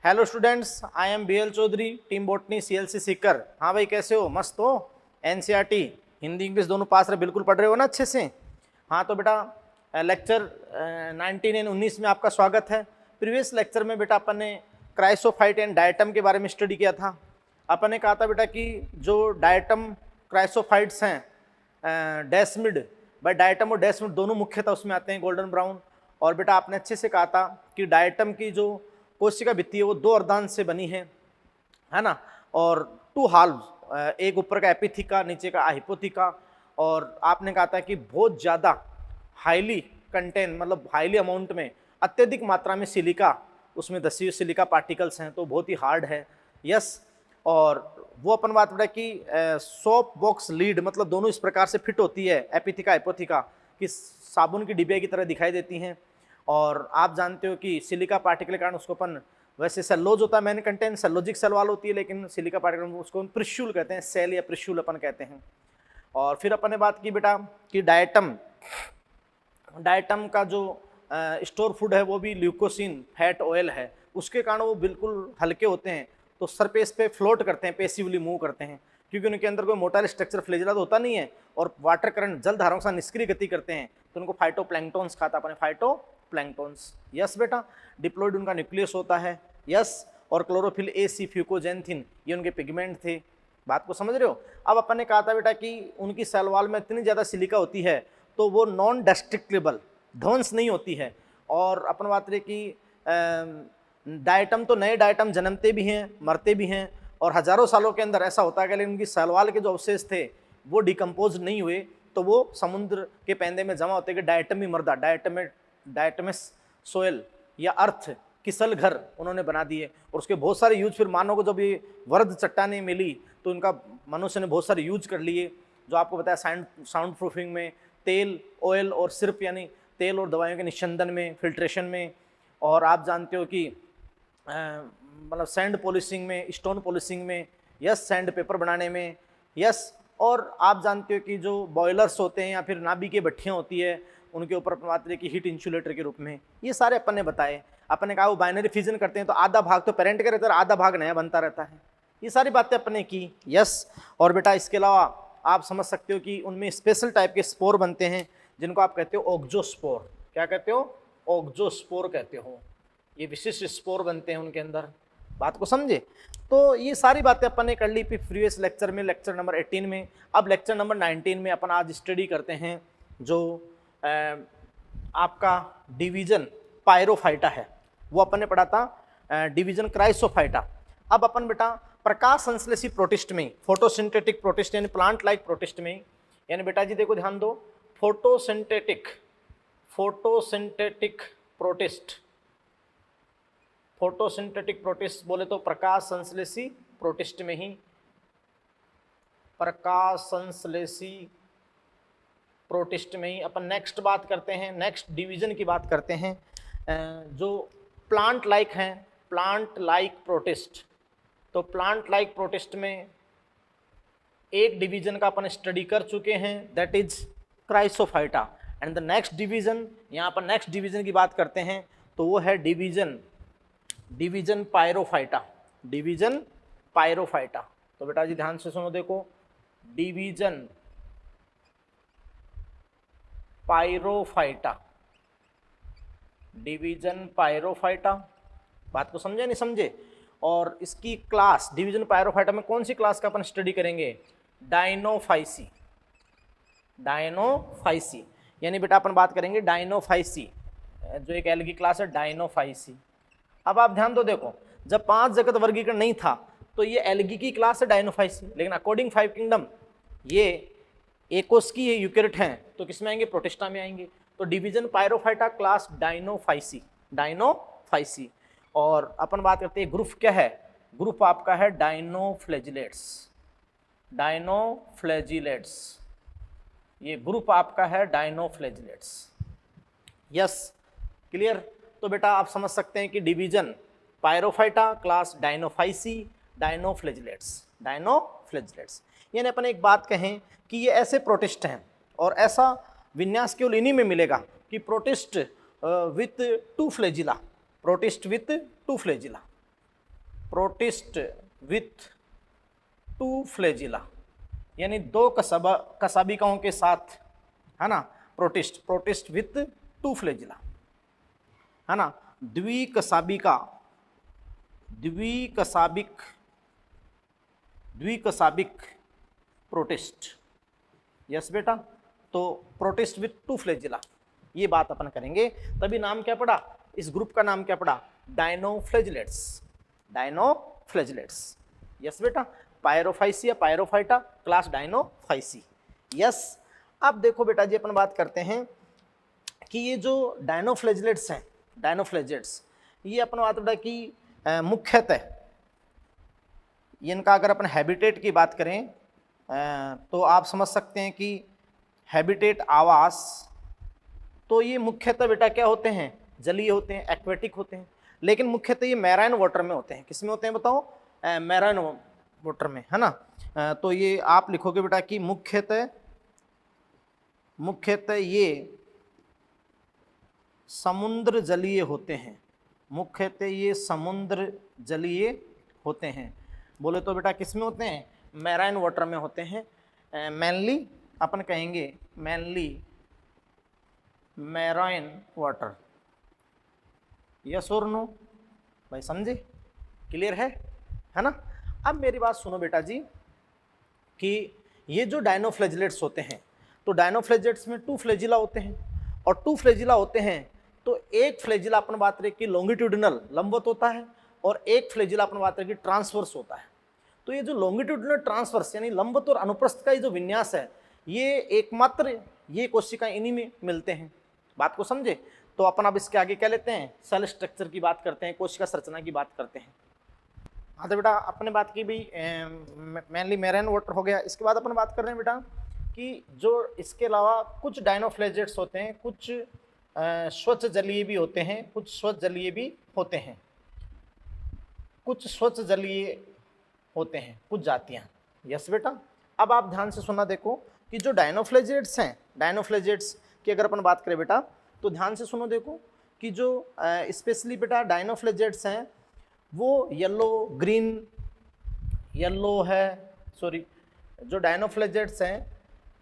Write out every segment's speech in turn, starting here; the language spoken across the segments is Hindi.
Hello students, I am BL Chaudhary, team botany CLC Sikar. हाँ भाई, कैसे हो? मस्त हो? NCERT हिंदी इंग्लिश दोनों पास रहे, बिल्कुल पढ़ रहे हो ना अच्छे से? हाँ तो बेटा लेक्चर 19 एंड 19 में आपका स्वागत है। प्रीवियस लेक्चर में बेटा अपन ने क्राइसोफाइट एंड डायटम के बारे में स्टडी किया था। अपन ने कहा था बेटा कि जो डायटम क्राइसोफाइट्स हैं, डेस्मिड बाय डायटम और डेस्मिड दोनों मुख्यतः उसमें आते हैं, गोल्डन ब्राउन। और बेटा आपने अच्छे से कहा था कि डायटम की जो कोशिका भित्ति है वो दो अर्धांश से बनी है ना, और टू हाल्व, एक ऊपर का एपिथिका, नीचे का हाइपोथिका। और आपने कहा था कि बहुत ज़्यादा हाईली कंटेन, मतलब हाईली अमाउंट में, अत्यधिक मात्रा में सिलिका, उसमें धसी हुई सिलिका पार्टिकल्स हैं, तो बहुत ही हार्ड है। यस, और वो अपन बात बेटा कि सोप बॉक्स लीड, मतलब दोनों इस प्रकार से फिट होती है, एपिथिका हाइपोथिका, कि साबुन की डिबिया की तरह दिखाई देती हैं। और आप जानते हो कि सिलिका पार्टिकल के कारण उसको अपन, वैसे सेलोज होता है मेन कंटेंट, सेलोजिक सेल वाल होती है, लेकिन सिलिका पार्टिकल उसको प्रिश्यूल कहते हैं, सेल या प्रिश्यूल अपन कहते हैं। और फिर अपन ने बात की बेटा कि डायटम का जो स्टोर फूड है वो भी ल्यूकोसिन फैट ऑयल है, उसके कारण वो बिल्कुल हल्के होते हैं, तो सरफेस पे फ्लोट करते हैं, पैसिवली मूव करते हैं, क्योंकि उनके अंदर कोई मोटार स्ट्रक्चर फ्लेजिला तो होता नहीं है, और वाटर करंट जल धाराओं के साथ निष्क्रिय गति करते हैं, तो उनको फाइटोप्लैंक्टॉन्स खाता अपने, फाइटोप्लैंक्टॉन्स। यस बेटा, डिप्लॉइड उनका न्यूक्लियस होता है। यस, और क्लोरोफिल ए सी फ्यूकोजेंथिन ये उनके पिगमेंट थे। बात को समझ रहे हो? अब अपन ने कहा था बेटा कि उनकी सेल वॉल में इतनी ज़्यादा सिलिका होती है तो वो नॉन डेस्ट्रक्टिबल, ध्वंस नहीं होती है। और अपन बात रहे कि डायटम तो नए डायटम जन्मते भी हैं, मरते भी हैं, और हजारों सालों के अंदर ऐसा होता है कि लेकिन उनकी सेल वॉल के जो अवशेष थे वो डिकम्पोज नहीं हुए, तो वो समुद्र के पैंदे में जमा होते कि डायटमी मर्दा, डायटमस सोयल या अर्थ किसल घर उन्होंने बना दिए, और उसके बहुत सारे यूज फिर मानव को जब ये वर्द चट्टानें मिली तो इनका मनुष्य ने बहुत सारे यूज कर लिए, जो आपको बताया साउंड प्रूफिंग में, तेल, ऑयल और सिर्फ, यानी तेल और दवाइयों के निस्यंदन में, फिल्ट्रेशन में, और आप जानते हो कि मतलब सैंड पॉलिशिंग में, स्टोन पॉलिशिंग में, यस, सैंड पेपर बनाने में, यस। और आप जानते हो कि जो बॉयलर्स होते हैं या फिर नाभी की भट्टियाँ होती है, उनके ऊपर मात्रा की हीट इंसुलेटर के रूप में, ये सारे अपन ने बताए। अपन ने कहा वो बाइनरी फिजन करते हैं तो आधा भाग तो पेरेंट का रहता है, आधा भाग नया बनता रहता है, ये सारी बातें अपन ने की। यस, और बेटा इसके अलावा आप समझ सकते हो कि उनमें स्पेशल टाइप के स्पोर बनते हैं जिनको आप कहते हो ऑक्जोस्पोर। क्या कहते हो? ऑक्जोस्पोर कहते हो। ये विशिष्ट स्पोर बनते हैं उनके अंदर। बात को समझे? तो ये सारी बातें अपन ने कर ली प्रीवियस लेक्चर में, लेक्चर नंबर 18 में। अब लेक्चर नंबर 19 में अपन आज स्टडी करते हैं जो आपका डिवीजन पायरोफाइटा है, वो अपन ने पढ़ा था डिवीजन क्राइसोफाइटा। अब अपन बेटा प्रकाश संश्लेषी प्रोटिस्ट में, फोटोसिंथेटिक प्रोटिस्ट यानी प्लांट लाइक प्रोटिस्ट में, यानी बेटा जी देखो ध्यान दो, फोटोसिंथेटिक प्रोटिस्ट, फोटोसिंथेटिक प्रोटिस्ट बोले तो प्रकाश संश्लेषी प्रोटिस्ट में ही, प्रकाश संश्लेषी प्रोटिस्ट में ही अपन नेक्स्ट बात करते हैं, नेक्स्ट डिवीजन की बात करते हैं जो प्लांट लाइक हैं, प्लांट लाइक प्रोटिस्ट। तो प्लांट लाइक प्रोटिस्ट में एक डिवीजन का अपन स्टडी कर चुके हैं, that is Chrysophyta. And the next division, यहाँ पर नेक्स्ट डिवीजन की बात करते हैं तो वो है डिवीजन पायरोफाइटा, डिवीजन पायरोफाइटा। तो बेटा जी ध्यान से सुनो, देखो डिवीजन पायरोफाइटा, डिवीजन पायरोफाइटा। बात को समझे नहीं समझे? और इसकी क्लास डिवीजन पायरोफाइटा में कौन सी क्लास का अपन स्टडी करेंगे? डायनोफाइसी, डायनोफाइसी, यानी बेटा अपन बात करेंगे डायनोफाइसी, जो एक एल्गी क्लास है, डायनोफाइसी। अब आप ध्यान दो, देखो जब 5 जगत वर्गीकरण नहीं था तो ये एल्गी की क्लास है डायनोफाइसी, लेकिन अकॉर्डिंग 5 किंगडम ये एकोस्की ये यूकेरियोट हैं, तो किसमें आएंगे? प्रोटिस्टा में आएंगे। तो डिवीजन पायरोफाइटा क्लास डायनोफाइसी, डायनोफाइसी। और अपन बात करते हैं ग्रुप क्या है? ग्रुप आपका है डायनोफ्लैजिलेट्स, डायनोफ्लैजिलेट्स, ये ग्रुप आपका है डायनोफ्लैजिलेट्स। Yes, clear? तो बेटा आप समझ सकते हैं कि डिवीजन पायरोफाइटा क्लास डायनोफाइसी, डायनोफ्लैजिलेट्स, डायनोफ्लैजिलेट्स। यानी अपन एक बात कहें कि ये ऐसे प्रोटिस्ट हैं, और ऐसा विन्यास केवल इन्हीं में मिलेगा कि protist with 2 flagella, protist with 2 flagella. Protist with 2 flagella, यानी 2 कसाबिकाओं के साथ, है ना, प्रोटिस्ट विथ 2 फ्लैजिला, है ना, द्विकसाबिक प्रोटिस्ट। यस बेटा, तो प्रोटिस्ट विथ 2 फ्लैजिला, ये बात अपन करेंगे। तभी नाम क्या पड़ा, इस ग्रुप का नाम क्या पड़ा, डायनोफ्लैजिलेट्स। यस बेटा, पायरोफाइसी या पायरोफाइटा, क्लास डायनोफाइसी। यस, अब देखो बेटा जी, अपन बात करते हैं कि ये जो डायनोफ्लैजिलेट्स हैं, ये अपन बात बेटा कि मुख्यतः इनका अगर अपन हैबिटेट की बात करें तो आप समझ सकते हैं कि हैबिटेट, आवास, तो ये मुख्यतः बेटा क्या होते हैं, जलीय होते हैं, एक्वेटिक होते हैं, लेकिन मुख्यतः ये मैराइन वाटर में होते हैं। किस में होते हैं बताओ, मैराइन वाटर में, है ना। तो ये आप लिखोगे बेटा कि मुख्यतः ये समुद्र जलीय होते हैं, मुख्यतः ये समुद्र जलीय होते हैं। बोले तो बेटा किस में होते हैं, मैराइन वाटर में होते हैं। मेनली अपन कहेंगे मैराइन वाटर। यस और नो भाई, समझे, क्लियर है ना। अब मेरी बात सुनो बेटा जी कि ये जो डायनोफ्लैजिलेट्स होते हैं, तो डायनोफ्लैजिलेट्स में 2 फ्लैजिला होते हैं, और 2 फ्लैजिला होते हैं तो एक फ्लैजिला अपन बात करें कि लॉन्गिट्यूडिनल लंबवत होता है, और एक फ्लैजिला अपन बात करें कि ट्रांसवर्स होता है। तो ये जो लॉन्गिट्यूडिनल ट्रांसवर्स यानी लंबवत और अनुप्रस्थ का ये जो विन्यास है, ये एकमात्र ये कोशिकाएं इन्हीं में मिलते हैं। बात को समझे। तो अपन अब इसके आगे क्या लेते हैं, सेल स्ट्रक्चर की बात करते हैं, कोशिका संरचना की बात करते हैं। हाँ तो बेटा अपने बात की भी मेनली मैराइन वाटर हो गया। इसके बाद अपन बात कर रहे हैं बेटा कि जो इसके अलावा कुछ डायनोफ्लैजिलेट्स होते हैं, कुछ स्वच्छ जलीय भी होते हैं, कुछ स्वच्छ जलीय भी होते हैं, कुछ जातियाँ। यस बेटा, अब आप ध्यान से सुनना, देखो कि जो डायनोफ्लैजिलेट्स हैं, डायनोफ्लैजिलेट्स की अगर अपन बात करें बेटा तो ध्यान से सुनो, देखो कि जो स्पेशली बेटा डायनोफ्लैजिलेट्स हैं वो जो डायनोफ्लैजिलेट्स हैं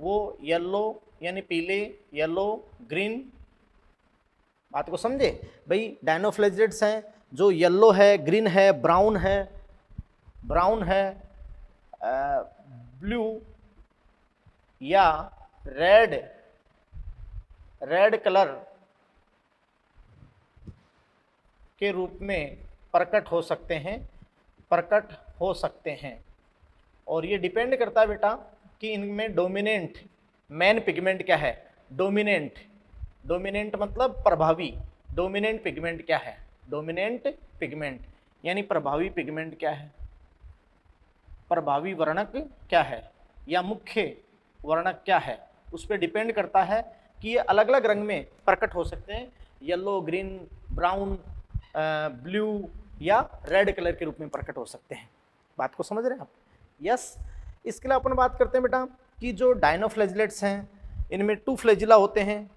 वो येलो यानी पीले, येलो, ग्रीन, बात को समझे भाई। डायनोफ्लैजिलेट्स हैं जो येलो है, ग्रीन है, ब्राउन है, ब्लू या रेड कलर के रूप में प्रकट हो सकते हैं, और ये डिपेंड करता है बेटा कि इनमें डोमिनेंट मेन पिगमेंट क्या है। डोमिनेंट मतलब प्रभावी, डोमिनेंट पिगमेंट क्या है, डोमिनेंट पिगमेंट यानी प्रभावी पिगमेंट क्या है, प्रभावी वर्णक क्या है या मुख्य वर्णक क्या है, उस पर डिपेंड करता है कि ये अलग अलग रंग में प्रकट हो सकते हैं, येलो, ग्रीन, ब्राउन, ब्लू या रेड कलर के रूप में प्रकट हो सकते हैं। बात को समझ रहे हैं आप। यस, इसके लिए अपन बात करते हैं बेटा कि जो डायनोफ्लैजिलेट्स हैं इनमें 2 फ्लैजिला होते हैं,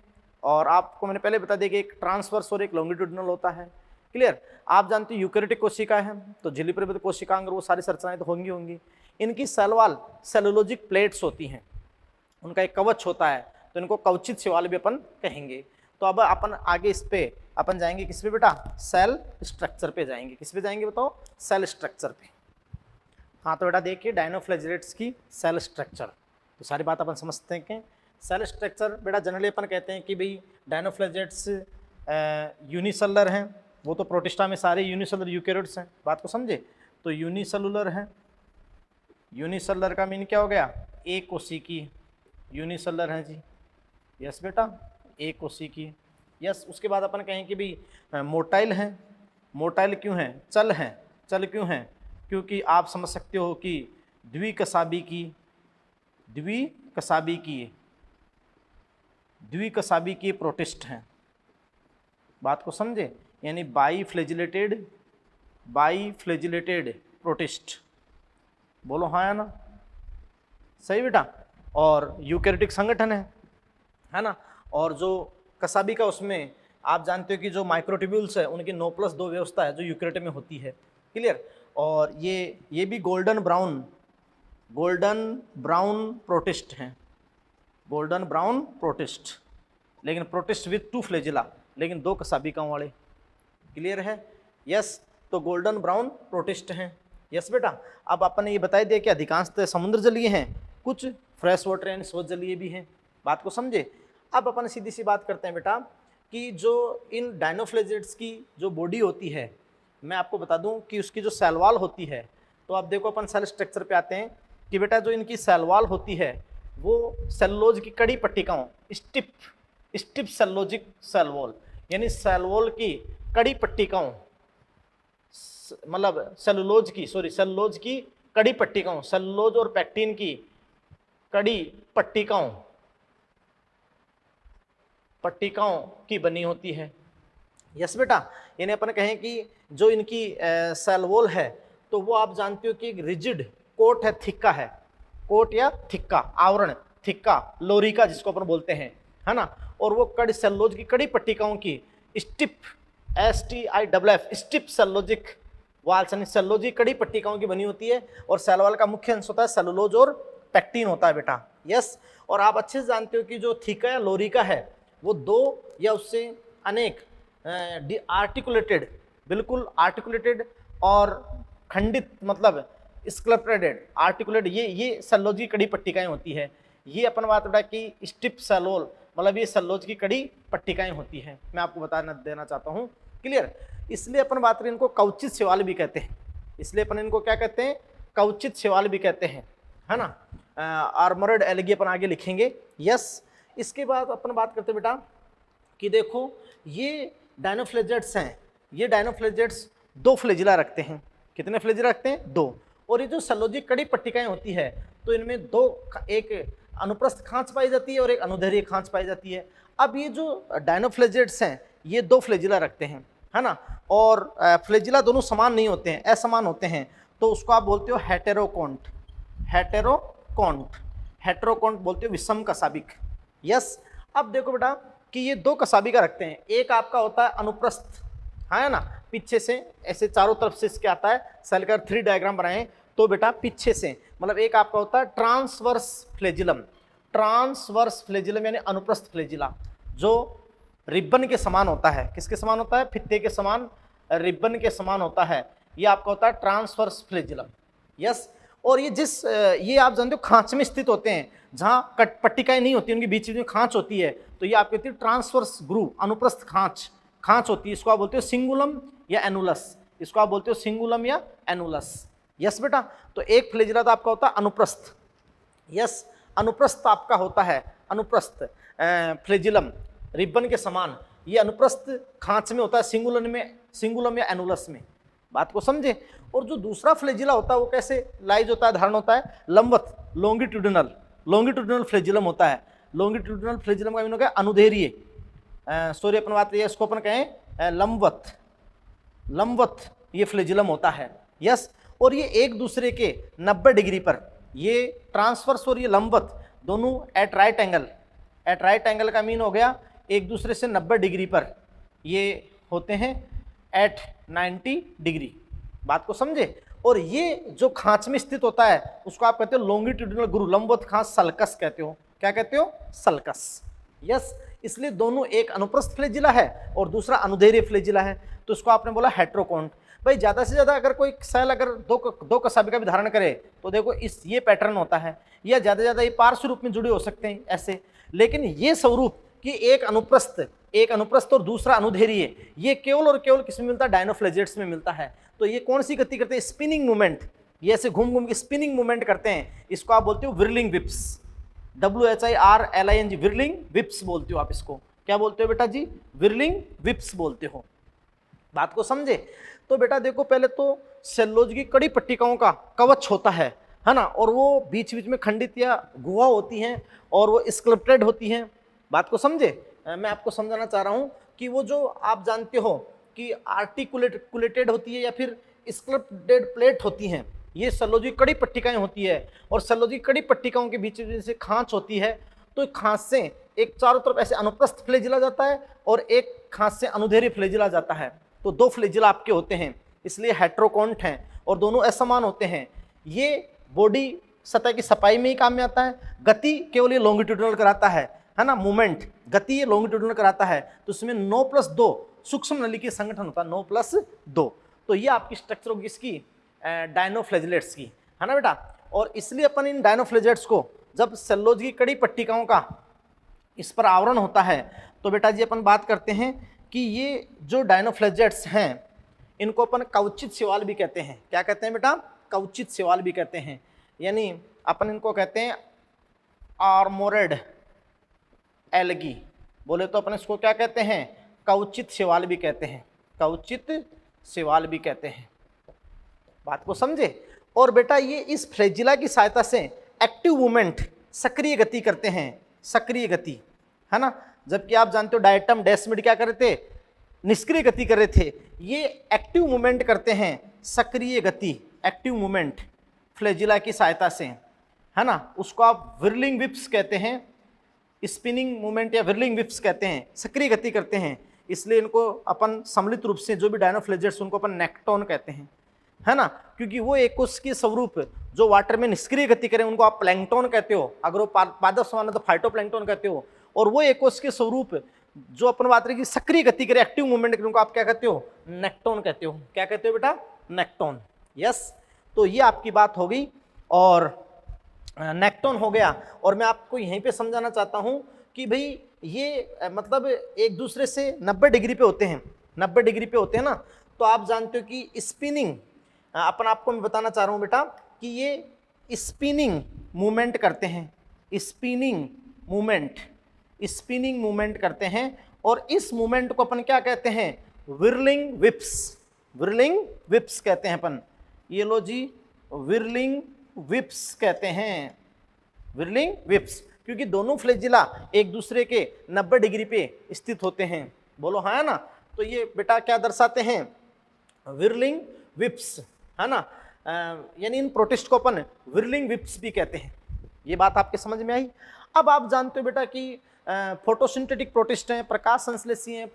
और आपको मैंने पहले बता दिया कि एक ट्रांसवर्स और एक लॉन्गिट्यूडिनल होता है। क्लियर। आप जानते हो यूकैरियोटिक कोशिका है तो झिल्ली परिबद्ध कोशिका अंग, वो सारी संरचनाएं तो होंगी। इनकी सेल वॉल सेलुलोजिक प्लेट्स होती हैं, उनका एक कवच होता है, तो इनको कवचित सेवाल भी अपन कहेंगे। तो अब अपन आगे इस पे अपन जाएंगे, किस पे बेटा, सेल स्ट्रक्चर पे जाएंगे। किस पे जाएंगे बताओ, सेल स्ट्रक्चर पे। हाँ तो बेटा देखिए डायनोफ्लैजिलेट्स की सेल स्ट्रक्चर, तो सारी बात अपन समझते हैं कि सेल स्ट्रक्चर बेटा जनरली अपन कहते हैं कि भाई डायनोफ्लैजिलेट्स यूनिसेलुलर हैं, वो तो प्रोटिस्टा में सारे यूनिसेलुलर यूकैरियोट्स हैं। बात को समझे, तो यूनिसेलुलर हैं। यूनिसेलुलर का मीन क्या हो गया, एक कोशिकीय, यूनिसेलुलर हैं जी। यस बेटा, एक कोशिकीय। यस, उसके बाद अपन कहें कि भाई मोटाइल हैं। मोटाइल क्यों हैं, चल हैं। चल क्यों हैं, क्योंकि आप समझ सकते हो कि द्विकसाबिकीय प्रोटिस्ट हैं। बात को समझे, यानी बाईफ्लैजिलेटेड प्रोटिस्ट। बोलो हाँ या ना, सही बेटा। और यूकैरियोटिक संगठन है ना। और जो कसाबिका उसमें आप जानते हो कि जो माइक्रोट्यूब्यूल्स है उनकी 9+2 व्यवस्था है जो यूकैरियोट में होती है। क्लियर। और ये भी गोल्डन ब्राउन प्रोटिस्ट हैं, गोल्डन ब्राउन प्रोटिस्ट, लेकिन प्रोटिस्ट विथ 2 फ्लैजिला, लेकिन 2 कसाबिकाओं वाले। क्लियर है? यस। तो गोल्डन ब्राउन प्रोटिस्ट हैं। यस बेटा। अब अपन ने ये बता दिया कि अधिकांशतः समुद्र जलीय हैं, कुछ फ्रेश वाटर यानी स्रोत जलीय भी हैं। बात को समझे? अब अपन सीधी सी बात करते हैं बेटा कि जो इन डायनोफ्लेजेट्स की जो बॉडी होती है, मैं आपको बता दूं कि उसकी जो सेल वॉल होती है, तो आप देखो अपन सेल स्ट्रक्चर पे आते हैं कि बेटा जो इनकी सेल वॉल होती है वो सेलुलोज की कड़ी पट्टिकाओं, स्टिफ सेलुलोजिक सेल वॉल, यानी सेल वॉल की कड़ी पट्टिकाओं, मतलब सेलुलोज की कड़ी पट्टिकाओं, सेलुलोज और पैक्टिन की कड़ी पट्टिकाओं की बनी होती है। यस बेटा। यानी अपन कहें कि जो इनकी सेल वॉल है तो वो आप जानते हो कि एक रिजिड कोट है, थिक्का है, कोट या थिक्का, आवरण, थिक्का, लोरिका जिसको अपन बोलते हैं, है ना। और वो कड़ी सेलुलोज की कड़ी पट्टिकाओं की stiff, STIFF, stiff cellulosic walls यानी सेलुलोज की कड़ी पट्टिकाओं की बनी होती है। और सेल वॉल का मुख्य अंश होता है सेलुलोज और पैक्टिन होता है बेटा। यस। और आप अच्छे से जानते हो कि जो थिक्का या लोरिका है वो 2 या उससे अनेक आर्टिकुलेटेड, बिल्कुल आर्टिकुलेटेड और खंडित, मतलब स्क्लेप्टेड, आर्टिकुलेट, ये सेलुलोज की कड़ी पट्टिकाएं होती है। ये अपन बात बेटा कि स्टिफ सेलोल, मतलब ये सेलुलोज की कड़ी पट्टिकाएं होती हैं। मैं आपको बता देना चाहता हूँ। क्लियर? इसलिए अपन बात करें इनको कवचित शैवाल भी कहते हैं। इसलिए अपन इनको क्या कहते हैं? कवचित शैवाल भी कहते हैं, है ना। आर्मर्ड एल्गी अपन आगे लिखेंगे। यस। इसके बाद अपन बात करते हैं बेटा कि देखो ये डायनोफ्लेजेट्स हैं, ये डायनोफ्लेजेट्स 2 फ्लैजिला रखते हैं। कितने फ्लैजिला रखते हैं? 2। और ये जो सेलुलोज की कड़ी पट्टिकाएं होती है तो इनमें 2, एक अनुप्रस्थ खांच पाई जाती है और एक अनुदैर्घ्य खांच पाई जाती है। अब ये जो डायनोफ्लेजेट्स हैं ये 2 फ्लैजिला रखते हैं, है ना। और फ्लैजिला दोनों समान नहीं होते हैं, असमान होते हैं, तो उसको आप बोलते हो हेटेरोकोन्ट, हेटेरोकोन्ट बोलते हो, विषम कसाबिक। यस। अब देखो बेटा कि ये 2 कसाबिका रखते हैं। एक आपका होता है अनुप्रस्थ, है ना, पीछे से ऐसे चारों तरफ से इसके आता है। सेल का 3 डायग्राम बनाए तो बेटा पीछे से, मतलब एक आपका होता है ट्रांसवर्स फ्लैजिलम यानी अनुप्रस्थ फ्लैजिला, जो रिबन के समान होता है। किसके समान होता है? फित्ते के समान, रिबन के समान होता है। ये आपका होता है ट्रांसवर्स फ्लैजिलम। यस। और ये आप जानते हो खांच में स्थित होते हैं, जहाँ पट्टिकाएं नहीं होती, उनके बीच में खांच होती है, तो ये आपकी होती है ट्रांसवर्स ग्रूव, अनुप्रस्थ खांच होती है। इसको आप बोलते हो सिंगुलम या एनुलस, इसको आप बोलते हो सिंगुलम या एनुलस। यस बेटा। तो एक फ्लैजिला तो आपका होता है अनुप्रस्थ। यस। अनुप्रस्थ आपका होता है, अनुप्रस्थ फ्लैजिलम रिबन के समान, ये अनुप्रस्थ खांच में होता है, सिंगुलम या एनुलस में। बात को समझे? और जो दूसरा फ्लैजिला होता है वो कैसे लाइज होता है, धारण होता है? लंबवत, लॉन्गिट्यूडिनल फ्लैजिलम होता है। लॉन्गिट्यूडिनल फ्लैजिलम का मीन होगा अनुदैर्घ्य, सॉरी अपन बात करें इसको अपन कहें लंबवत ये फ्लैजिलम होता है। यस। और ये एक दूसरे के 90 डिग्री पर, ये ट्रांसवर्स और ये लंबवत दोनों एट राइट एंगल का मीन हो गया एक दूसरे से 90 डिग्री पर ये होते हैं एट 90 डिग्री। बात को समझे? और ये जो खांच में स्थित होता है उसको आप कहते हो लॉन्गिट्यूडिनल ग्रूव, लंबवत खांच, सल्कस कहते हो। क्या कहते हो? सल्कस। यस। इसलिए दोनों, एक अनुप्रस्थ फ्लैजिला है और दूसरा अनुदैर्घ्य फ्लैजिला है, तो इसको आपने बोला हेटेरोकोन्ट। भाई ज़्यादा से ज़्यादा अगर कोई सेल अगर दो कसाबिका भी धारण करे तो देखो ये पैटर्न होता है, या ज़्यादा से ज़्यादा ये पार्श्व रूप में जुड़े हो सकते हैं ऐसे। लेकिन ये स्वरूप कि एक अनुप्रस्थ और दूसरा अनुदैर्घ्य, ये केवल और केवल किसमें मिलता है? डायनोफ्लेजेट्स में मिलता है। तो ये कौन सी गति करते हैं? Spinning movement. ये ऐसे घूम घूम के स्पिनिंग मूवमेंट करते हैं। इसको आप बोलते हो विरलिंग विप्स, WHIRLING, विरलिंग विप्स बोलते हो आप इसको। क्या बोलते हो बेटा जी? विरलिंग विप्स बोलते हो। बात को समझे? तो बेटा देखो पहले तो सेलुलोज की कड़ी पट्टिकाओं का कवच होता है ना, और वो बीच बीच में खंडित या गुहा होती हैं और वो स्क्लप्टेड होती हैं। बात को समझे? मैं आपको समझाना चाह रहा हूँ कि वो जो आप जानते हो कि आर्टिकुलेटेड होती है या फिर स्क्लप्टेड प्लेट होती हैं, ये सेलुलोज की कड़ी पट्टिकाएं होती है। और सेलुलोज की कड़ी पट्टिकाओं के बीच से खांच होती है, तो खांच से एक चारों तरफ ऐसे अनुप्रस्थ फ्लैजिला जाता है और एक खांच से अनुदैर्घ्य फ्लैजिला जाता है। तो 2 फ्लैजिला आपके होते हैं, इसलिए हेट्रोकॉन्ट हैं और दोनों असमान होते हैं। ये बॉडी सतह की सफाई में ही काम में आता है, गति केवल ये लॉन्गिट्यूडिनल कराता है ना, मूवमेंट गति ये लॉन्गिट्यूडिनल कराता है। तो इसमें 9+2 सूक्ष्म नली की संगठन होता है, 9+2। तो ये आपकी स्ट्रक्चर होगी इसकी डायनोफ्लैजिलेट्स की, है ना बेटा। और इसलिए अपन इन डायनोफ्लैजिलेट्स को जब सेलुलोज की कड़ी पट्टिकाओं का इस पर आवरण होता है तो बेटा जी अपन बात करते हैं कि ये जो डायनोफ्लैजिलेट्स हैं इनको अपन कवचित शैवाल भी कहते हैं। क्या कहते हैं बेटा? कवचित शैवाल भी कहते हैं, यानी अपन इनको कहते हैं आर्मोरेड एल्गी। बोले तो अपन इसको क्या कहते हैं? कवचित शैवाल भी कहते हैं, कवचित शैवाल भी कहते हैं। बात को समझे। और बेटा ये इस फ्लैजिला की सहायता से एक्टिव मूवमेंट, सक्रिय गति करते हैं, सक्रिय गति, है ना। जबकि आप जानते हो डायटम डेस्मिड क्या कर रहे थे? निष्क्रिय गति कर रहे थे। ये एक्टिव मूवमेंट करते हैं, सक्रिय गति, एक्टिव मूवमेंट फ्लैजिला की सहायता से, है ना। उसको आप विर्लिंग विप्स कहते हैं, स्पिनिंग मूवमेंट या विर्लिंग विप्स कहते हैं, सक्रिय गति करते हैं। इसलिए इनको अपन सम्मिलित रूप से जो भी डायनोफ्लैजिलेट्स उनको अपन नेक्टोन कहते हैं, है ना। क्योंकि वो एक उसकी स्वरूप जो वाटर में निष्क्रिय गति करें उनको आप प्लैंकटन कहते हो, अगर वो पादप समान है तो फाइटोप्लैंकटन कहते हो। और वो एक उसके स्वरूप जो अपन बात रहे कि सक्रिय गति करे, एक्टिव मूवमेंट करे, उनको आप क्या कहते हो? नेक्टोन कहते हो। क्या कहते हो बेटा? नेक्टोन। यस, तो ये आपकी बात हो गई और नेक्टोन हो गया। और मैं आपको यहीं पे समझाना चाहता हूं कि भाई ये मतलब एक दूसरे से 90 डिग्री पे होते हैं, 90 डिग्री पे होते हैं ना। तो आप जानते हो कि स्पिनिंग, अपन आपको मैं बताना चाह रहा हूं बेटा कि ये स्पिनिंग मूवमेंट करते हैं, स्पिनिंग मूवमेंट, स्पिनिंग मूवमेंट करते हैं। और इस मूवमेंट को अपन क्या कहते हैं? विर्लिंग विप्स, विर्लिंग विप्स कहते हैं अपन। ये लो जी, विर्लिंग विप्स कहते हैं, विर्लिंग विप्स। क्योंकि दोनों फ्लैजिला एक दूसरे के 90 डिग्री पे स्थित होते हैं। बोलो हाँ, है ना। तो ये बेटा क्या दर्शाते हैं? विर्लिंग विप्स, है ना। यानी इन प्रोटिस्ट को अपन विर्लिंग विप्स भी कहते हैं। ये बात आपके समझ में आई। अब आप जानते हो बेटा कि फोटोसिंथेटिक प्रोटिस्ट हैं, प्रकाश संश्लेषी हैं,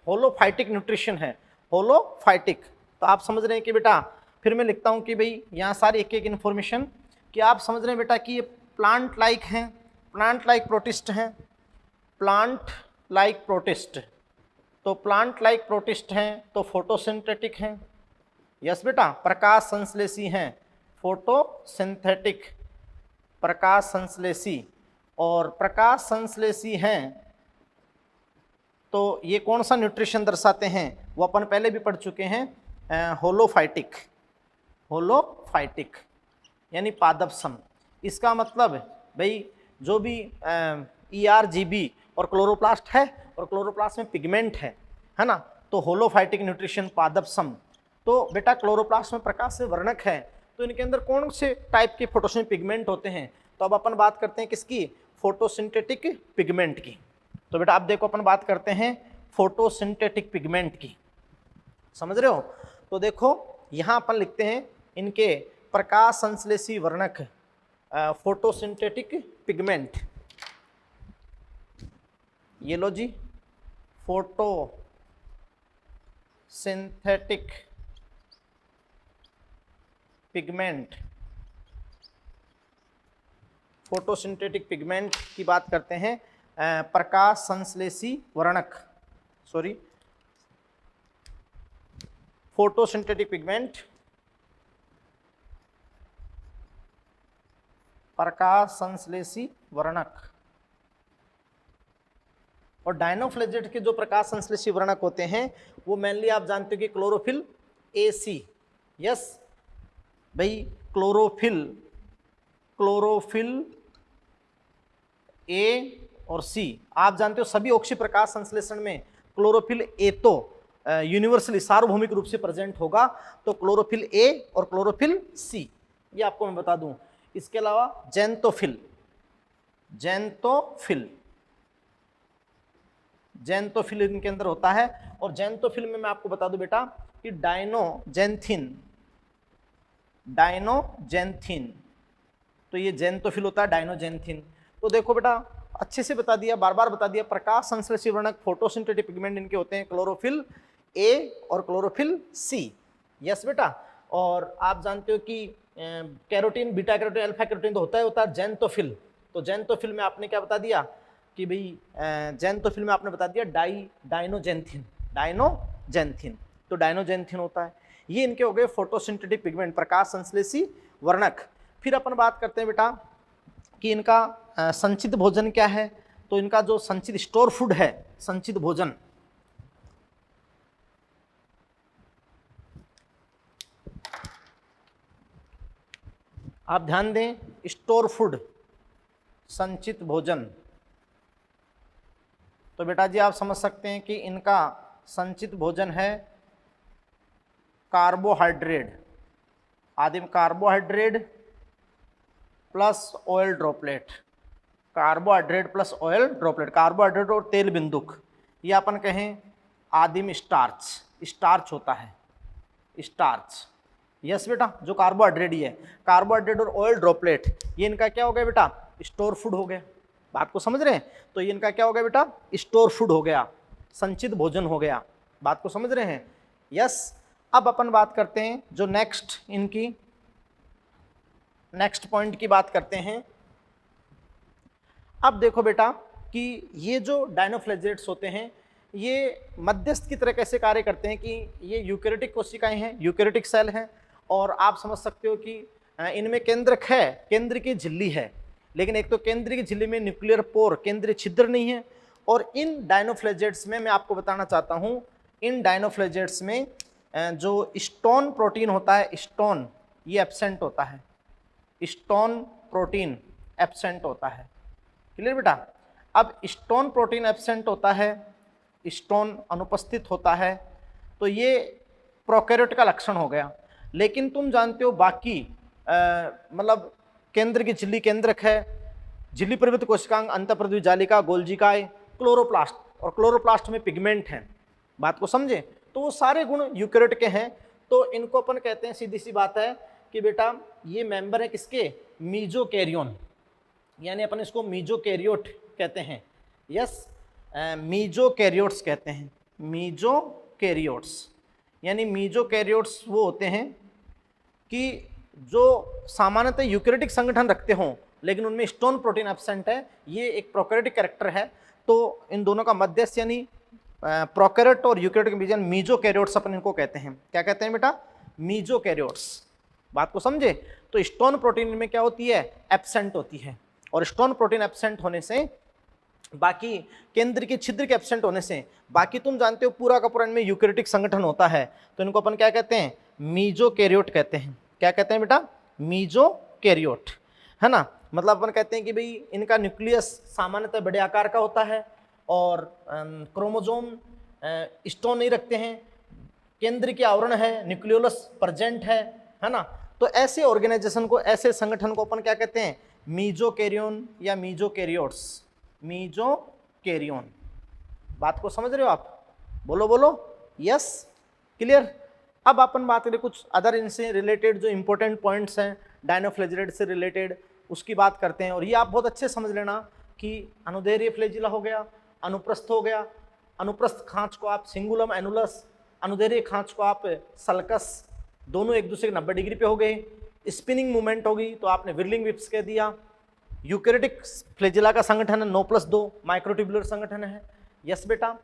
होलोफाइटिक न्यूट्रिशन है, होलोफाइटिक। तो आप समझ रहे हैं कि बेटा, फिर मैं लिखता हूं कि भाई यहाँ सारी एक एक इन्फॉर्मेशन कि आप समझ रहे हैं बेटा कि ये प्लांट लाइक हैं, प्लांट लाइक प्रोटिस्ट हैं, प्लांट लाइक प्रोटिस्ट। तो प्लांट लाइक प्रोटिस्ट हैं तो फोटोसिंथेटिक हैं। यस बेटा, प्रकाश संश्लेषी हैं, फोटोसिंथेटिक, प्रकाश संश्लेषी। और प्रकाश संश्लेषी हैं तो ये कौन सा न्यूट्रिशन दर्शाते हैं? वो अपन पहले भी पढ़ चुके हैं, होलोफाइटिक, होलोफाइटिक यानी पादप सम। इसका मतलब भाई जो भी ERGB और क्लोरोप्लास्ट है और क्लोरोप्लास्ट में पिगमेंट है ना। तो होलोफाइटिक न्यूट्रिशन, पादप सम। तो बेटा क्लोरोप्लास्ट में प्रकाश से वर्णक है, तो इनके अंदर कौन से टाइप के फोटोसिंथेटिक पिगमेंट होते हैं? तो अब अपन बात करते हैं किसकी? फोटोसिंथेटिक पिगमेंट की। तो बेटा आप देखो, अपन बात करते हैं फोटोसिंथेटिक पिगमेंट की, समझ रहे हो। तो देखो यहाँ अपन लिखते हैं इनके प्रकाश संश्लेषी वर्णक, फोटोसिंथेटिक पिगमेंट। ये लो जी, फोटोसिंथेटिक पिगमेंट, फोटोसिंथेटिक पिगमेंट की बात करते हैं। प्रकाश संश्लेषी वर्णक, सॉरी, फोटोसिंथेटिक पिगमेंट, प्रकाश संश्लेषी वर्णक। और डायनोफ्लैजिलेट के जो प्रकाश संश्लेषी वर्णक होते हैं वो मेनली आप जानते हो कि क्लोरोफिल AC। यस भाई, क्लोरोफिल, क्लोरोफिल A और C। आप जानते हो सभी ऑक्सी प्रकाश संश्लेषण में क्लोरोफिल A तो यूनिवर्सली सार्वभौमिक रूप से प्रेजेंट होगा, तो क्लोरोफिल A और क्लोरोफिल C ये आपको मैं बता दूं। इसके अलावा जेंटोफिल, जेंटोफिल, जेंटोफिल इनके अंदर होता है। और जेंटोफिल में मैं आपको बता दूं बेटा कि डायनोजेंथिन, डायनोजेंथिन, तो ये जेंटोफिल होता है, डायनोजेंथिन। तो देखो बेटा अच्छे से बता दिया, बार बार बता दिया, प्रकाश संश्लेषी वर्णक फोटोसिंथेटिक पिगमेंट इनके होते हैं क्लोरोफिल A और क्लोरोफिल C। यस बेटा। और आप जानते हो कि carotene, beta carotene, alpha carotene तो होता है जेंटोफिल। तो जेंटोफिल में आपने क्या बता दिया कि भाई जेंटोफिल में आपने बता दिया डाइनोजेंथिन, डाइनोजेंथिन। तो डाइनोजेंथिन होता है। ये इनके हो गए फोटोसिंथेटिक पिगमेंट, प्रकाश संश्लेषी वर्णक। फिर अपन बात करते हैं बेटा कि इनका संचित भोजन क्या है। तो इनका जो संचित स्टोर फूड है, संचित भोजन, आप ध्यान दें, स्टोर फूड, संचित भोजन। तो बेटा जी आप समझ सकते हैं कि इनका संचित भोजन है कार्बोहाइड्रेट, आदिम carbohydrate plus oil droplet, carbohydrate plus oil droplet, carbohydrate और तेल बिंदुक, ये अपन कहें आदिम स्टार्च, स्टार्च होता है, स्टार्च। यस बेटा, जो कार्बोहाइड्रेट ही है, कार्बोहाइड्रेट और ऑयल ड्रॉपलेट, ये इनका क्या हो गया बेटा, स्टोर फूड हो गया। बात को समझ रहे हैं? तो ये इनका क्या हो गया बेटा, स्टोर फूड हो गया, संचित भोजन हो गया। बात को समझ रहे हैं? यस। अब अपन बात करते हैं जो नेक्स्ट इनकी नेक्स्ट पॉइंट की बात करते हैं। अब देखो बेटा कि ये जो डायनोफ्लैजेलेट्स होते हैं ये मध्यस्थ की तरह कैसे कार्य करते हैं कि ये यूकैरियोटिक कोशिकाएं हैं, यूकैरियोटिक सेल हैं, और आप समझ सकते हो कि इनमें केंद्रक है, केंद्र की झिल्ली है, लेकिन एक तो केंद्र की झिल्ली में न्यूक्लियर पोर, केंद्रीय छिद्र नहीं है। और इन डायनोफ्लैजेलेट्स में मैं आपको बताना चाहता हूं, इन डायनोफ्लैजेलेट्स में जो स्टोन प्रोटीन होता है, स्टोन, ये एब्सेंट होता है, स्टोन प्रोटीन एब्सेंट होता है। क्लियर बेटा? अब स्टोन प्रोटीन एब्सेंट होता है, स्टोन अनुपस्थित होता है, तो ये प्रोकैरियोट का लक्षण हो गया। लेकिन तुम जानते हो बाकी मतलब केंद्र की झिल्ली केंद्रक है, झिल्ली परिवर्तित कोशिकांग, अंतःप्रद्वीप जालिका, गोल्जिकाए, क्लोरोप्लास्ट, और क्लोरोप्लास्ट में पिगमेंट हैं। बात को समझे? तो वो सारे गुण यूकैरियोट के हैं। तो इनको अपन कहते हैं, सीधी सी बात है कि बेटा ये मेंबर है किसके, मीजोकैरियोन, यानी अपन इसको मीजोकैरियोट कहते हैं। यस, मीजोकैरियोट्स कहते हैं, मीजोकैरियोट्स। यानी मीजोकैरियोट्स वो होते हैं कि जो सामान्यतः यूकैरियोटिक संगठन रखते हों लेकिन उनमें स्टोन प्रोटीन एब्सेंट है, ये एक प्रोकैरियोटिक कैरेक्टर है। तो इन दोनों का मध्यस्थ यानी प्रोकैरियोट और यूकैरियोटिक बीजन मीजोकैरियोट्स अपन इनको कहते हैं। क्या कहते हैं बेटा? मीजोकैरियोट्स। बात को समझे? तो स्टोन प्रोटीन में क्या होती है, एब्सेंट होती है, और स्टोन प्रोटीन एब्सेंट होने से, बाकी केंद्र के छिद्र के एब्सेंट होने से, बाकी तुम जानते हो पूरा का पूरा इनमें यूकैरियोटिक संगठन होता है। तो इनको अपन क्या कहते हैं, मीजोकैरियोट कहते हैं। क्या कहते हैं बेटा? मीजोकैरियोट, है ना। मतलब अपन कहते हैं कि भाई इनका न्यूक्लियस सामान्यतः बड़े आकार का होता है और क्रोमोजोम स्टोन नहीं रखते हैं, केंद्र के आवरण है, न्यूक्लियोलस प्रेजेंट है ना। तो ऐसे ऑर्गेनाइजेशन को, ऐसे संगठन को अपन क्या कहते हैं, मीजोकैरियोन या मीजोकैरियोट्स, मीजोकैरियोन। बात को समझ रहे हो आप? बोलो बोलो, यस, क्लियर। अब अपन बात करें कुछ अदर इनसे रिलेटेड जो इंपॉर्टेंट पॉइंट्स हैं डायनोफ्लैजेलेट से रिलेटेड, उसकी बात करते हैं। और ये आप बहुत अच्छे समझ लेना कि अनुदैर्घ्य फ्लैजिला हो गया, अनुप्रस्थ हो गया, अनुप्रस्थ खांच को आप सिंगुलम एनुलस, अनुदैर्घ्य खांच को आप सल्कस, दोनों एक दूसरे के 90 डिग्री पे हो गए। स्पिनिंग मूवमेंट होगी तो आपने विर्लिंग विप्स कह दिया। यूकैरियोटिक फ्लैजिला का संगठन है 9+2, माइक्रोट्यूबुलर संगठन है। यस बेटा।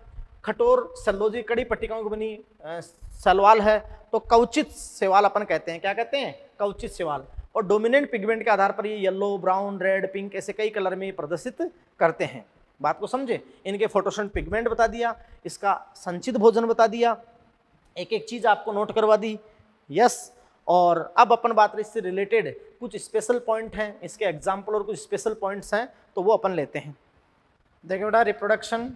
कठोर सेलोजी, कड़ी पट्टिकाओं की बनी सलवाल है, तो कवचित सेवाल अपन कहते हैं। क्या कहते हैं? कवचित सेवाल। और डोमिनेंट पिगमेंट के आधार पर ये येलो, ब्राउन, रेड, पिंक ऐसे कई कलर में प्रदर्शित करते हैं। बात को समझे? इनके फोटोसिंथेटिक पिगमेंट बता दिया, इसका संचित भोजन बता दिया, एक एक चीज आपको नोट करवा दी। यस। और अब अपन बात करें इससे रिलेटेड कुछ स्पेशल पॉइंट हैं, इसके एग्जाम्पल और कुछ स्पेशल पॉइंट्स हैं, तो वो अपन लेते हैं। देखिए बेटा, रिप्रोडक्शन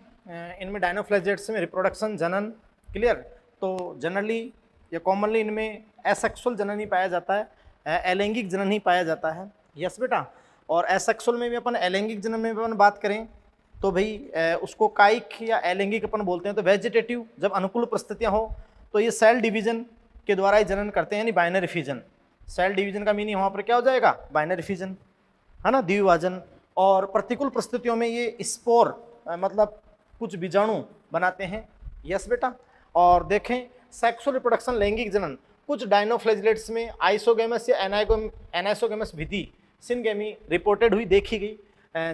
इनमें डायनोफ्लैजेलेट्स में रिप्रोडक्शन, जनन, क्लियर। तो जनरली या कॉमनली इनमें एसेक्सुअल जनन ही पाया जाता है, अलैंगिक जनन ही पाया जाता है। यस बेटा। और एसेक्सुअल में भी अपन, अलैंगिक जनन में भी अपन बात करें तो भाई उसको कायिक या अलैंगिक अपन बोलते हैं। तो वेजिटेटिव, जब अनुकूल परिस्थितियाँ हो तो ये सेल डिवीजन के द्वारा ही जनन करते हैं, यानी बाइनरी फिजन। सेल डिवीजन का मीनिंग वहाँ पर क्या हो जाएगा, बाइनरी फिजन, है ना, द्विविभाजन। और प्रतिकूल परिस्थितियों में ये स्पोर मतलब कुछ बीजाणु बनाते हैं। यस बेटा। और देखें सेक्सुअल रिप्रोडक्शन, लैंगिक जनन, कुछ डायनोफ्लैजिलेट्स में आइसोगेमस या एनाइसोगेमस विधि सिनगेमी रिपोर्टेड हुई, देखी गई,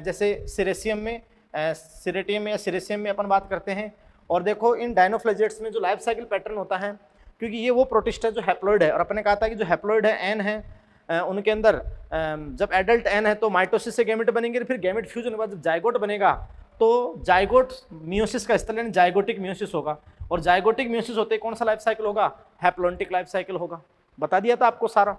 जैसे सिरेसियम में, सिरेटियम में या सिरेसियम में अपन बात करते हैं। और देखो इन डायनोफ्लैजिलेट्स में जो लाइफ साइकिल पैटर्न होता है, क्योंकि ये वो प्रोटिस्ट है जो हैप्लॉइड है, और अपने कहा था कि जो हैप्लॉइड है एन है, उनके अंदर जब एडल्ट एन है तो माइटोसिस से गैमेट बनेंगे, फिर गैमेट फ्यूज होने के बाद जब जाइगोट बनेगा तो जाइगोट मियोसिस का स्थल यानी जाइगोटिक मियोसिस होगा, और जाइगोटिक मियोसिस होते कौन सा लाइफ साइकिल होगा, हैप्लॉन्टिक लाइफ साइकिल होगा। बता दिया था आपको सारा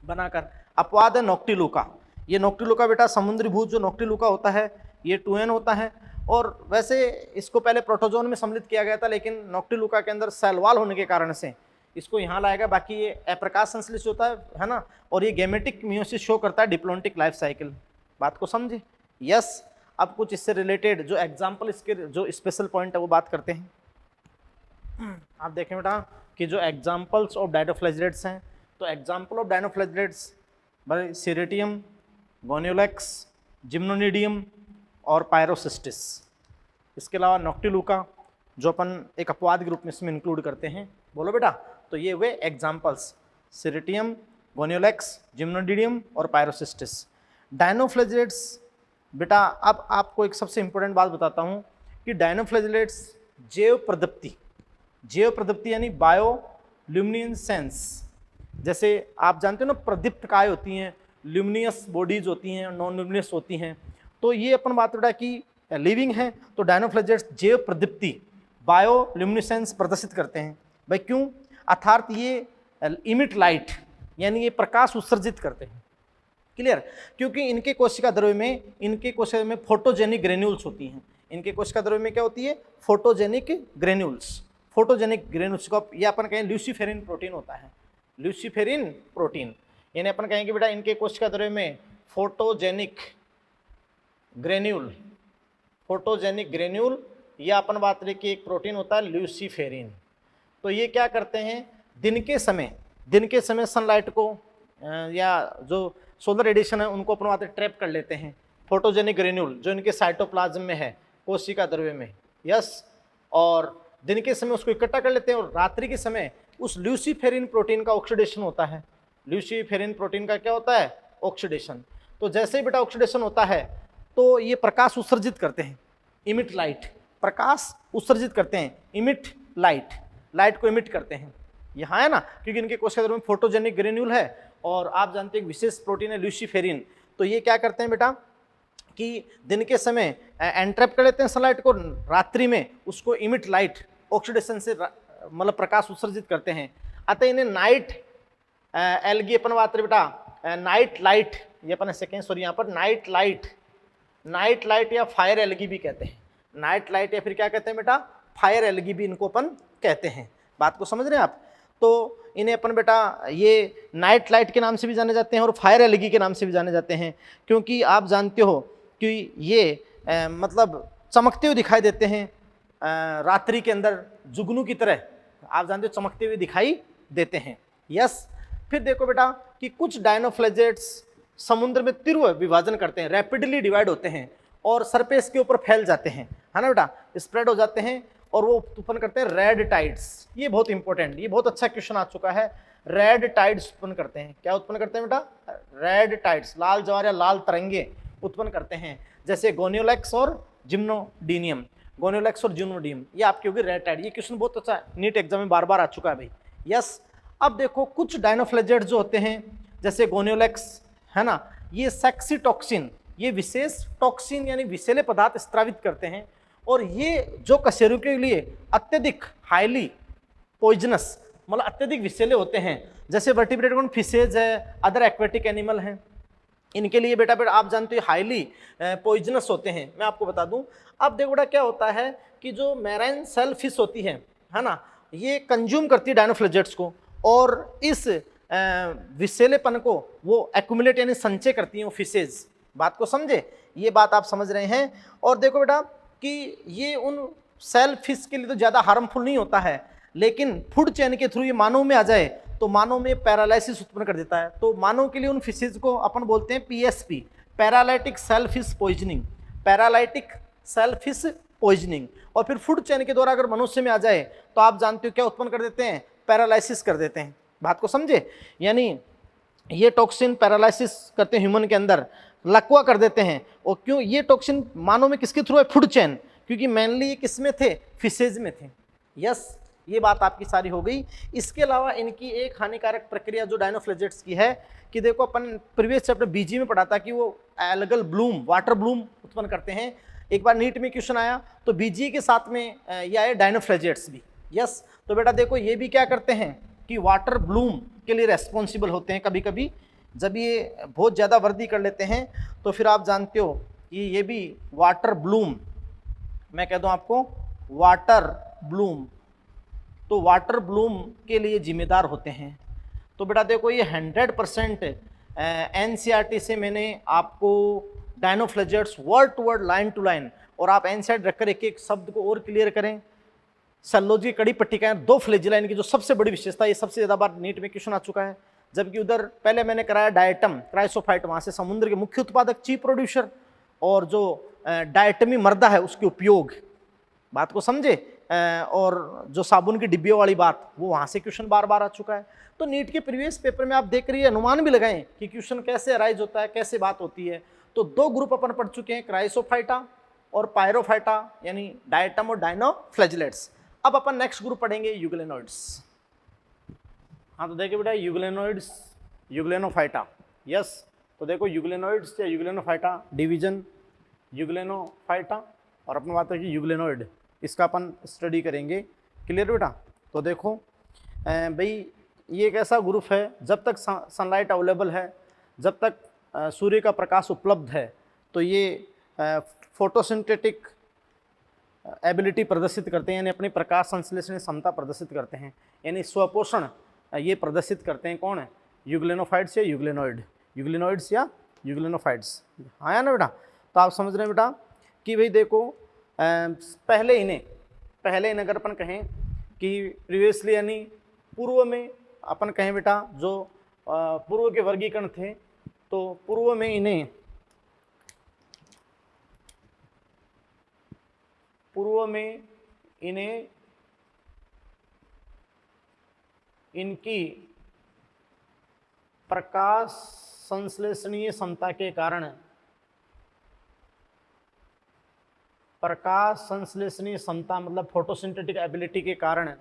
बनाकर। अपवाद है नोक्टिलुका, ये नोक्टिलुका बेटा समुद्री भूत जो नोक्टिलुका होता है ये 2n होता है, और वैसे इसको पहले प्रोटोजोन में सम्मिलित किया गया था, लेकिन नोक्टिलुका के अंदर सेल वॉल होने के कारण से इसको यहाँ लाएगा। बाकी ये अप्रकाश संश्लेषित होता है ना, और ये गैमेटिक मियोसिस शो करता है डिप्लॉन्टिक लाइफ साइकिल। बात को समझे? यस। अब कुछ इससे रिलेटेड जो एग्जाम्पल, इसके जो स्पेशल पॉइंट है वो बात करते हैं। आप देखें बेटा कि जो एग्जाम्पल्स ऑफ डायनोफ्लैजिलेट्स हैं, तो एग्जाम्पल ऑफ डायनोफ्लैजिलेट्स भाई सिरेटियम, गोनियोलेक्स, जिम्नोनिडियम और पायरोसिस्टिस। इसके अलावा नोक्टिलुका जो अपन एक अपवाद के रूप में इसमें इंक्लूड करते हैं। बोलो बेटा, तो ये हुए एग्जाम्पल्स, सिरेटियम, गोनियोलेक्स, जिम्नोनिडियम और पायरोसिस्टिस। डायनोफ्लैजिलेट्स बेटा अब आपको एक सबसे इंपॉर्टेंट बात बताता हूँ कि डायनोफ्लैजिलेट्स जैव प्रदीप्ति यानी बायोल्यूमिनेसेंस, जैसे आप जानते हो ना प्रदीप्त काय होती हैं, ल्यूमिनियस बॉडीज होती हैं, नॉन ल्यूमिनियस होती हैं, तो ये अपन बात बेटा कि लिविंग है, तो डायनोफ्लैजिलेट्स जैव प्रदीप्ति बायोल्यूमिनेसेंस प्रदर्शित करते हैं। भाई क्यों? अर्थात ये इमिट लाइट यानी ये प्रकाश उत्सर्जित करते हैं। क्लियर? क्योंकि इनके कोशिका द्रव्य में फोटोजेनिक ग्रेन्यूल्स होती हैं। इनके कोशिका द्रव्य में क्या होती है? फोटोजेनिक ग्रेन्यूल्स को ये अपन कहें ल्यूसीफेरिन प्रोटीन होता है, ल्यूसीफेरिन प्रोटीन, यानी अपन कहेंगे बेटा इनके कोशिका द्रव्य में फोटोजेनिक ग्रेन्यूल या अपन बात करें कि एक प्रोटीन होता है ल्यूसीफेरिन। तो ये क्या करते हैं, दिन के समय सनलाइट को या जो सोलर रेडिएशन है उनको अपन बात ट्रैप कर लेते हैं, फोटोजेनिक ग्रेन्यूल जो इनके साइटोप्लाज्म में है, कोशिका द्रव्य में। यस। और दिन के समय उसको इकट्ठा कर लेते हैं, और रात्रि के समय उस ल्यूसीफेरिन प्रोटीन का ऑक्सीडेशन होता है। ल्यूसीफेरिन प्रोटीन का क्या होता है? ऑक्सीडेशन। तो जैसे ही बेटा ऑक्सीडेशन होता है तो ये प्रकाश उत्सर्जित करते हैं, इमिट लाइट, प्रकाश उत्सर्जित करते हैं, इमिट लाइट को इमिट करते हैं। यहाँ है ना, क्योंकि इनके कोशिका द्रव्य में फोटोजेनिक ग्रेन्यूल है, और आप जानते हैं एक विशेष प्रोटीन है ल्यूसीफेरिन। तो ये क्या करते हैं बेटा कि दिन के समय एंट्रैप कर लेते हैं सनलाइट को, रात्रि में उसको इमिट लाइट ऑक्सीडेशन से मतलब प्रकाश उत्सर्जित करते हैं। अतः इन्हें नाइट एल्गी अपन बात करें बेटा, नाइट लाइट, ये अपन सेकेंड सॉरी यहाँ पर नाइट लाइट या फायर एल्गी भी कहते हैं। नाइट लाइट या फिर क्या कहते हैं बेटा? फायर एल्गी भी इनको अपन कहते हैं। बात को समझ रहे हैं आप? तो इन्हें अपन बेटा ये नाइट लाइट के नाम से भी जाने जाते हैं और फायर एल्गी के नाम से भी जाने जाते हैं, क्योंकि आप जानते हो कि ये मतलब चमकते हुए दिखाई देते हैं रात्रि के अंदर, जुगनू की तरह आप जानते हो चमकते हुए दिखाई देते हैं। यस। फिर देखो बेटा कि कुछ डायनोफ्लैजिलेट्स समुद्र में तीव्र विभाजन करते हैं, रैपिडली डिवाइड होते हैं और सरफेस के ऊपर फैल जाते हैं, है ना बेटा, स्प्रेड हो जाते हैं, और वो उत्पन्न करते हैं रेड टाइड्स। ये बहुत इंपॉर्टेंट, ये बहुत अच्छा क्वेश्चन आ चुका है। रेड टाइड्स उत्पन्न करते हैं। क्या उत्पन्न करते हैं बेटा? रेड टाइड्स, लाल ज्वार या लाल तरंगे उत्पन्न करते हैं, जैसे गोनियोलेक्स और जिम्नोडियम। ये आपकी होगी रेड टाइड। ये क्वेश्चन बहुत अच्छा नीट एग्जाम में बार बार आ चुका है भाई। यस। अब देखो कुछ डायनोफ्लैजिलेट्स जो होते हैं जैसे गोनियोलेक्स, है ना, ये सेक्सी टॉक्सिन, ये विशेष टॉक्सिन यानी विषैले पदार्थ स्रावित करते हैं, और ये जो कशेरुकियों के लिए अत्यधिक हाईली पॉइजनस मतलब अत्यधिक विषैले होते हैं, जैसे वर्टिब्रेट कौन, फिशेज है, अदर एक्वेटिक एनिमल हैं, इनके लिए बेटा आप जानते हो हाईली पॉइजनस होते हैं। मैं आपको बता दूं। अब देखो बेटा क्या होता है कि जो मैराइन सेल फिश होती है ना, ये कंज्यूम करती है डायनोफ्लैजिलेट्स को, और इस विषैलेपन को वो एक्यूमुलेट यानी संचय करती हैं फिशेज। बात को समझे? ये बात आप समझ रहे हैं। और देखो बेटा कि ये उन सेल फिश के लिए तो ज़्यादा हार्मफुल नहीं होता है, लेकिन फूड चेन के थ्रू ये मानव में आ जाए तो मानव में पैरालाइसिस उत्पन्न कर देता है। तो मानव के लिए उन फिशेज को अपन बोलते हैं PSP, paralytic shellfish poisoning. और फिर फूड चेन के द्वारा अगर मनुष्य में आ जाए तो आप जानते हो क्या उत्पन्न कर देते हैं? पैरालाइसिस कर देते हैं। बात को समझे? यानी ये टॉक्सिन पैरालिसिस करते हैं ह्यूमन के अंदर, लकवा कर देते हैं। और क्यों ये टॉक्सिन मानव में किसके थ्रू है? फूड चेन, क्योंकि मेनली ये किस में थे? फिशेज में थे। यस, ये बात आपकी सारी हो गई। इसके अलावा इनकी एक हानिकारक प्रक्रिया जो डायनोफ्लेजेट्स की है कि देखो अपन प्रीवियस चैप्टर बीजी में पढ़ा था कि वो एल्गल ब्लूम, वाटर ब्लूम उत्पन्न करते हैं। एक बार नीट में क्वेश्चन आया तो बीजी के साथ में ये आए डायनोफ्लेजेट्स भी। यस, तो बेटा देखो ये भी क्या करते हैं कि वाटर ब्लूम के लिए रेस्पॉन्सिबल होते हैं। कभी कभी जब ये बहुत ज़्यादा वृद्धि कर लेते हैं तो फिर आप जानते हो कि ये भी वाटर ब्लूम, मैं कह दूं आपको वाटर ब्लूम, तो वाटर ब्लूम के लिए जिम्मेदार होते हैं। तो बेटा देखो ये 100% एनसीईआरटी से मैंने आपको dinoflagellates word to word, line to line, और आप एनसीईआरटी रखकर एक एक शब्द को और क्लियर करें। सेलोजी कड़ी पट्टिकाएं, 2 फ्लैजिला इनकी जो सबसे बड़ी विशेषता, ये सबसे ज़्यादा बार नीट में क्वेश्चन आ चुका है। जबकि उधर पहले मैंने कराया डायटम क्राइसोफाइट, वहाँ से समुद्र के मुख्य उत्पादक, चीफ प्रोड्यूसर, और जो डायटमी मर्दा है उसके उपयोग, बात को समझे, और जो साबुन की डिब्बियों वाली बात, वो वहाँ से क्वेश्चन बार बार आ चुका है। तो नीट के प्रीवियस पेपर में आप देख रही है, अनुमान भी लगाएं कि क्वेश्चन कैसे अराइज होता है, कैसे बात होती है। तो 2 ग्रुप अपन पढ़ चुके हैं, क्राइसोफाइटा और पायरोफाइटा, यानी डायटम और डायनोफ्लैजिलेट्स। अब अपन नेक्स्ट ग्रुप पढ़ेंगे यूग्लेनोइड्स। हाँ तो देखिए बेटा यूग्लेनोइड्स, यूग्लेनोफाइटा। यस, तो देखो यूग्लेनोइड्स या यूग्लेनोफाइटा डिवीजन, यूग्लेनोफाइटा, और अपन बात है कि यूग्लेनोइड, इसका अपन स्टडी करेंगे। क्लियर बेटा? तो देखो भाई ये एक ऐसा ग्रुप है, जब तक सनलाइट अवेलेबल है, जब तक सूर्य का प्रकाश उपलब्ध है, तो ये फोटोसिंथेटिक एबिलिटी प्रदर्शित करते हैं, यानी अपनी प्रकाश संश्लेषण क्षमता प्रदर्शित करते हैं, यानी स्वपोषण ये प्रदर्शित करते हैं। कौन है? यूग्लेनोफाइट्स या यूग्लेनोइड, यूग्लेनोइड्स या यूग्लेनोफाइट्स। हाँ या ना बेटा? तो आप समझ रहे हैं बेटा कि भाई देखो पहले इन्हें अगर अपन कहें कि प्रीवियसली, यानी पूर्व में अपन कहें बेटा, जो पूर्व के वर्गीकरण थे, तो पूर्व में इन्हें इनकी प्रकाश संश्लेषणीय क्षमता के कारण, प्रकाश संश्लेषणीय क्षमता मतलब फोटोसिंथेटिक एबिलिटी के कारण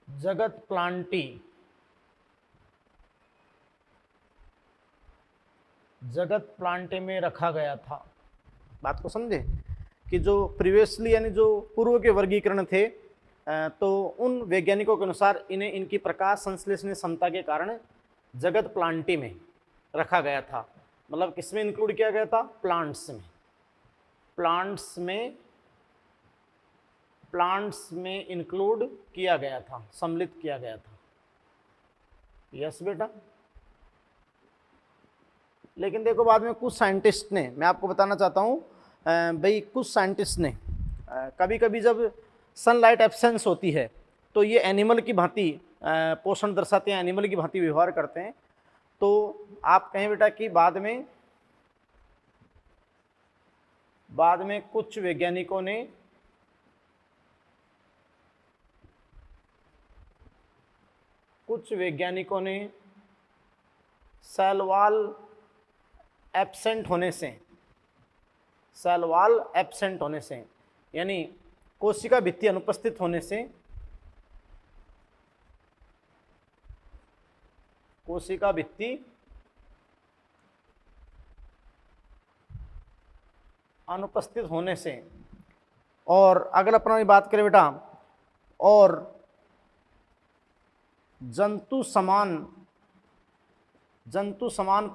जगत प्लांटी में रखा गया था। बात को समझे कि जो प्रीवियसली, यानी जो पूर्व के वर्गीकरण थे, तो उन वैज्ञानिकों के अनुसार इन्हें इनकी प्रकाश संश्लेषण क्षमता के कारण जगत प्लांटी में रखा गया था। मतलब किसमें इंक्लूड किया गया था? प्लांट्स में इंक्लूड किया गया था, सम्मिलित किया गया था। यस बेटा? लेकिन देखो बाद में कुछ साइंटिस्ट ने, मैं आपको बताना चाहता हूँ भाई, कुछ साइंटिस्ट ने कभी कभी जब सनलाइट एब्सेंस होती है तो ये एनिमल की भांति पोषण दर्शाते हैं, एनिमल की भांति व्यवहार करते हैं। तो आप कहें बेटा कि बाद में कुछ वैज्ञानिकों ने सेल वॉल एब्सेंट होने से, यानी कोशिका भित्ति अनुपस्थित होने से, कोशिका भित्ति अनुपस्थित होने से, और अगर अपना बात करें बेटा, और जंतु समान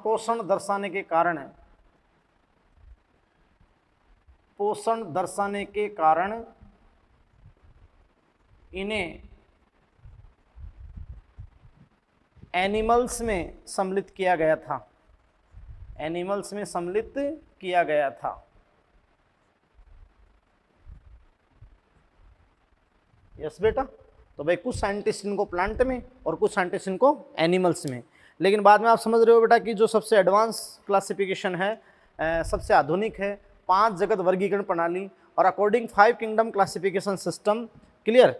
पोषण दर्शाने के कारण इन्हें एनिमल्स में सम्मिलित किया गया था। यस बेटा? तो भाई कुछ साइंटिस्ट इनको प्लांट में और कुछ साइंटिस्ट इनको एनिमल्स में। लेकिन बाद में आप समझ रहे हो बेटा कि जो सबसे एडवांस क्लासिफिकेशन है, सबसे आधुनिक है, 5 जगत वर्गीकरण प्रणाली, और according 5 kingdom classification system. Clear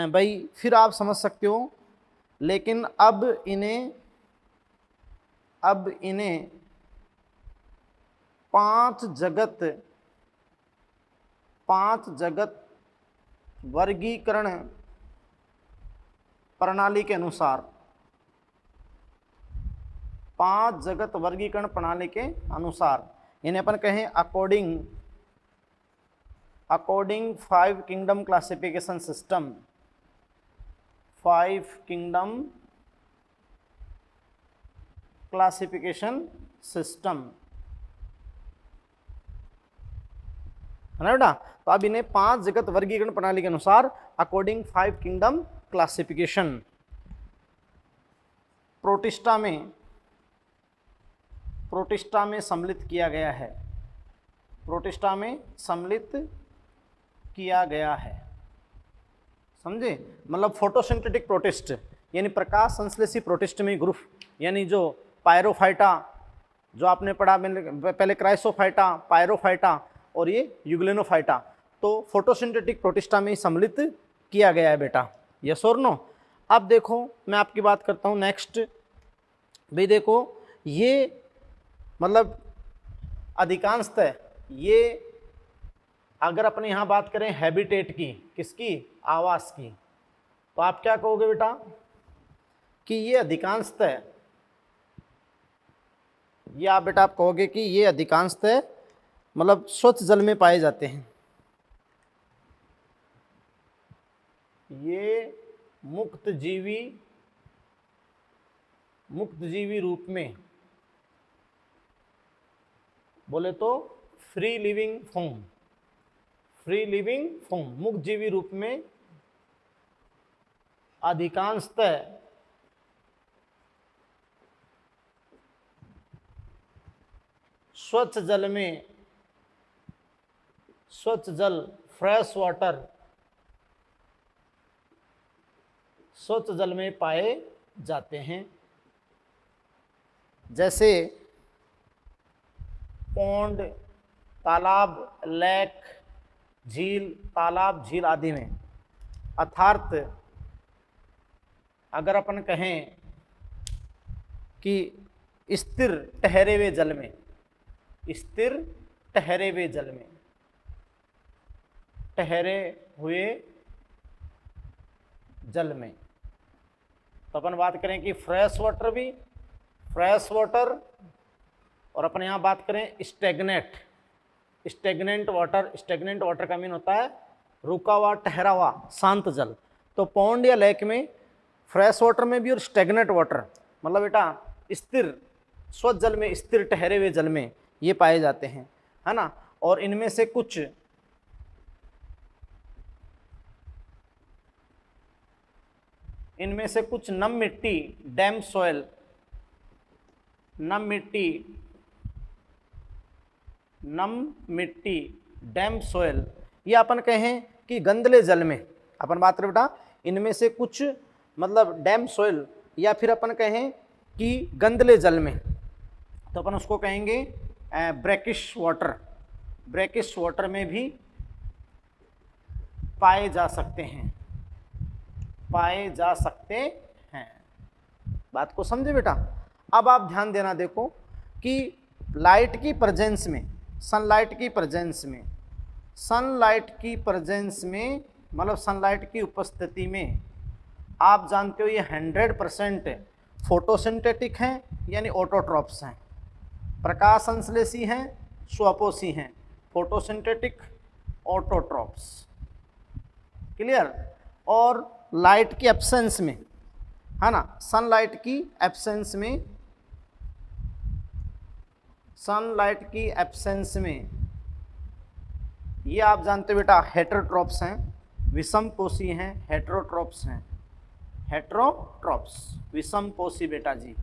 भाई, फिर आप समझ सकते हो। लेकिन अब इन्हें पांच जगत वर्गीकरण प्रणाली के अनुसार, 5 जगत वर्गीकरण प्रणाली के अनुसार इन्हें अपन कहें according 5 kingdom classification system, 5 kingdom classification system, है ना बेटा। तो अब इन्हें 5 जगत वर्गीकरण प्रणाली के अनुसार अकॉर्डिंग 5 किंगडम क्लासिफिकेशन प्रोटिस्टा में सम्मिलित किया गया है, प्रोटिस्टा में सम्मिलित किया गया है। समझे, मतलब फोटोसिंथेटिक प्रोटिस्ट यानी प्रकाश संश्लेषी प्रोटिस्ट में ग्रुप, यानी जो पायरोफाइटा जो आपने पढ़ा पहले, क्राइसोफाइटा, पायरोफाइटा और ये यूग्लेनोफाइटा, तो फोटोसिंथेटिक प्रोटिस्टा में सम्मिलित किया गया है बेटा। यस और नो। अब देखो मैं आपकी बात करता हूँ नेक्स्ट। भाई देखो, ये मतलब अधिकांशतः ये, अगर अपने यहाँ बात करें हैबिटेट की, किसकी, आवास की, तो आप क्या कहोगे बेटा कि ये अधिकांशतः, ये आप बेटा आप कहोगे कि ये अधिकांशतः मतलब स्वच्छ जल में पाए जाते हैं। ये मुक्त जीवी रूप में, बोले तो फ्री लिविंग फॉर्म, मुक्त जीवी रूप में अधिकांशतः स्वच्छ जल फ्रेश वाटर, स्वच्छ जल में पाए जाते हैं। जैसे पौंड, तालाब, लेक, झील, तालाब, झील आदि में। अर्थात अगर अपन कहें कि स्थिर ठहरे हुए जल में, ठहरे हुए जल में, तो अपन बात करें कि फ्रेश वाटर, और अपन यहाँ बात करें स्टेगनेंट वाटर का मीन होता है रुका हुआ, ठहरा हुआ, शांत जल। तो पौंड या लेक में फ्रेश वाटर में भी और स्टेगनेंट वाटर मतलब बेटा स्थिर, स्वच्छ जल में, स्थिर ठहरे हुए जल में ये पाए जाते हैं, है ना। और इनमें से कुछ नम मिट्टी, डैम सॉइल, डैम सॉइल, ये अपन कहें कि गंदले जल में, अपन बात करें बेटा इनमें से कुछ मतलब डैम सॉइल या फिर अपन कहें कि गंदले जल में, तो अपन उसको कहेंगे ब्रैकिश वाटर में भी पाए जा सकते हैं। बात को समझे बेटा। अब आप ध्यान देना, देखो कि लाइट की प्रेजेंस में, सनलाइट की प्रेजेंस में मतलब सनलाइट की उपस्थिति में, आप जानते हो ये 100% फोटोसिंथेटिक हैं यानी ऑटोट्रॉप्स हैं, प्रकाश संश्लेषी हैं, स्वपोषी हैं, फोटोसिंथेटिक, ऑटोट्रॉप्स। क्लियर। और लाइट की एब्सेंस में, है ना, सनलाइट की एब्सेंस में ये आप जानते हो बेटा हेटेरोट्रॉप्स हैं, विषमपोषी हैं, हेटेरोट्रॉप्स, विषमपोषी बेटा जी।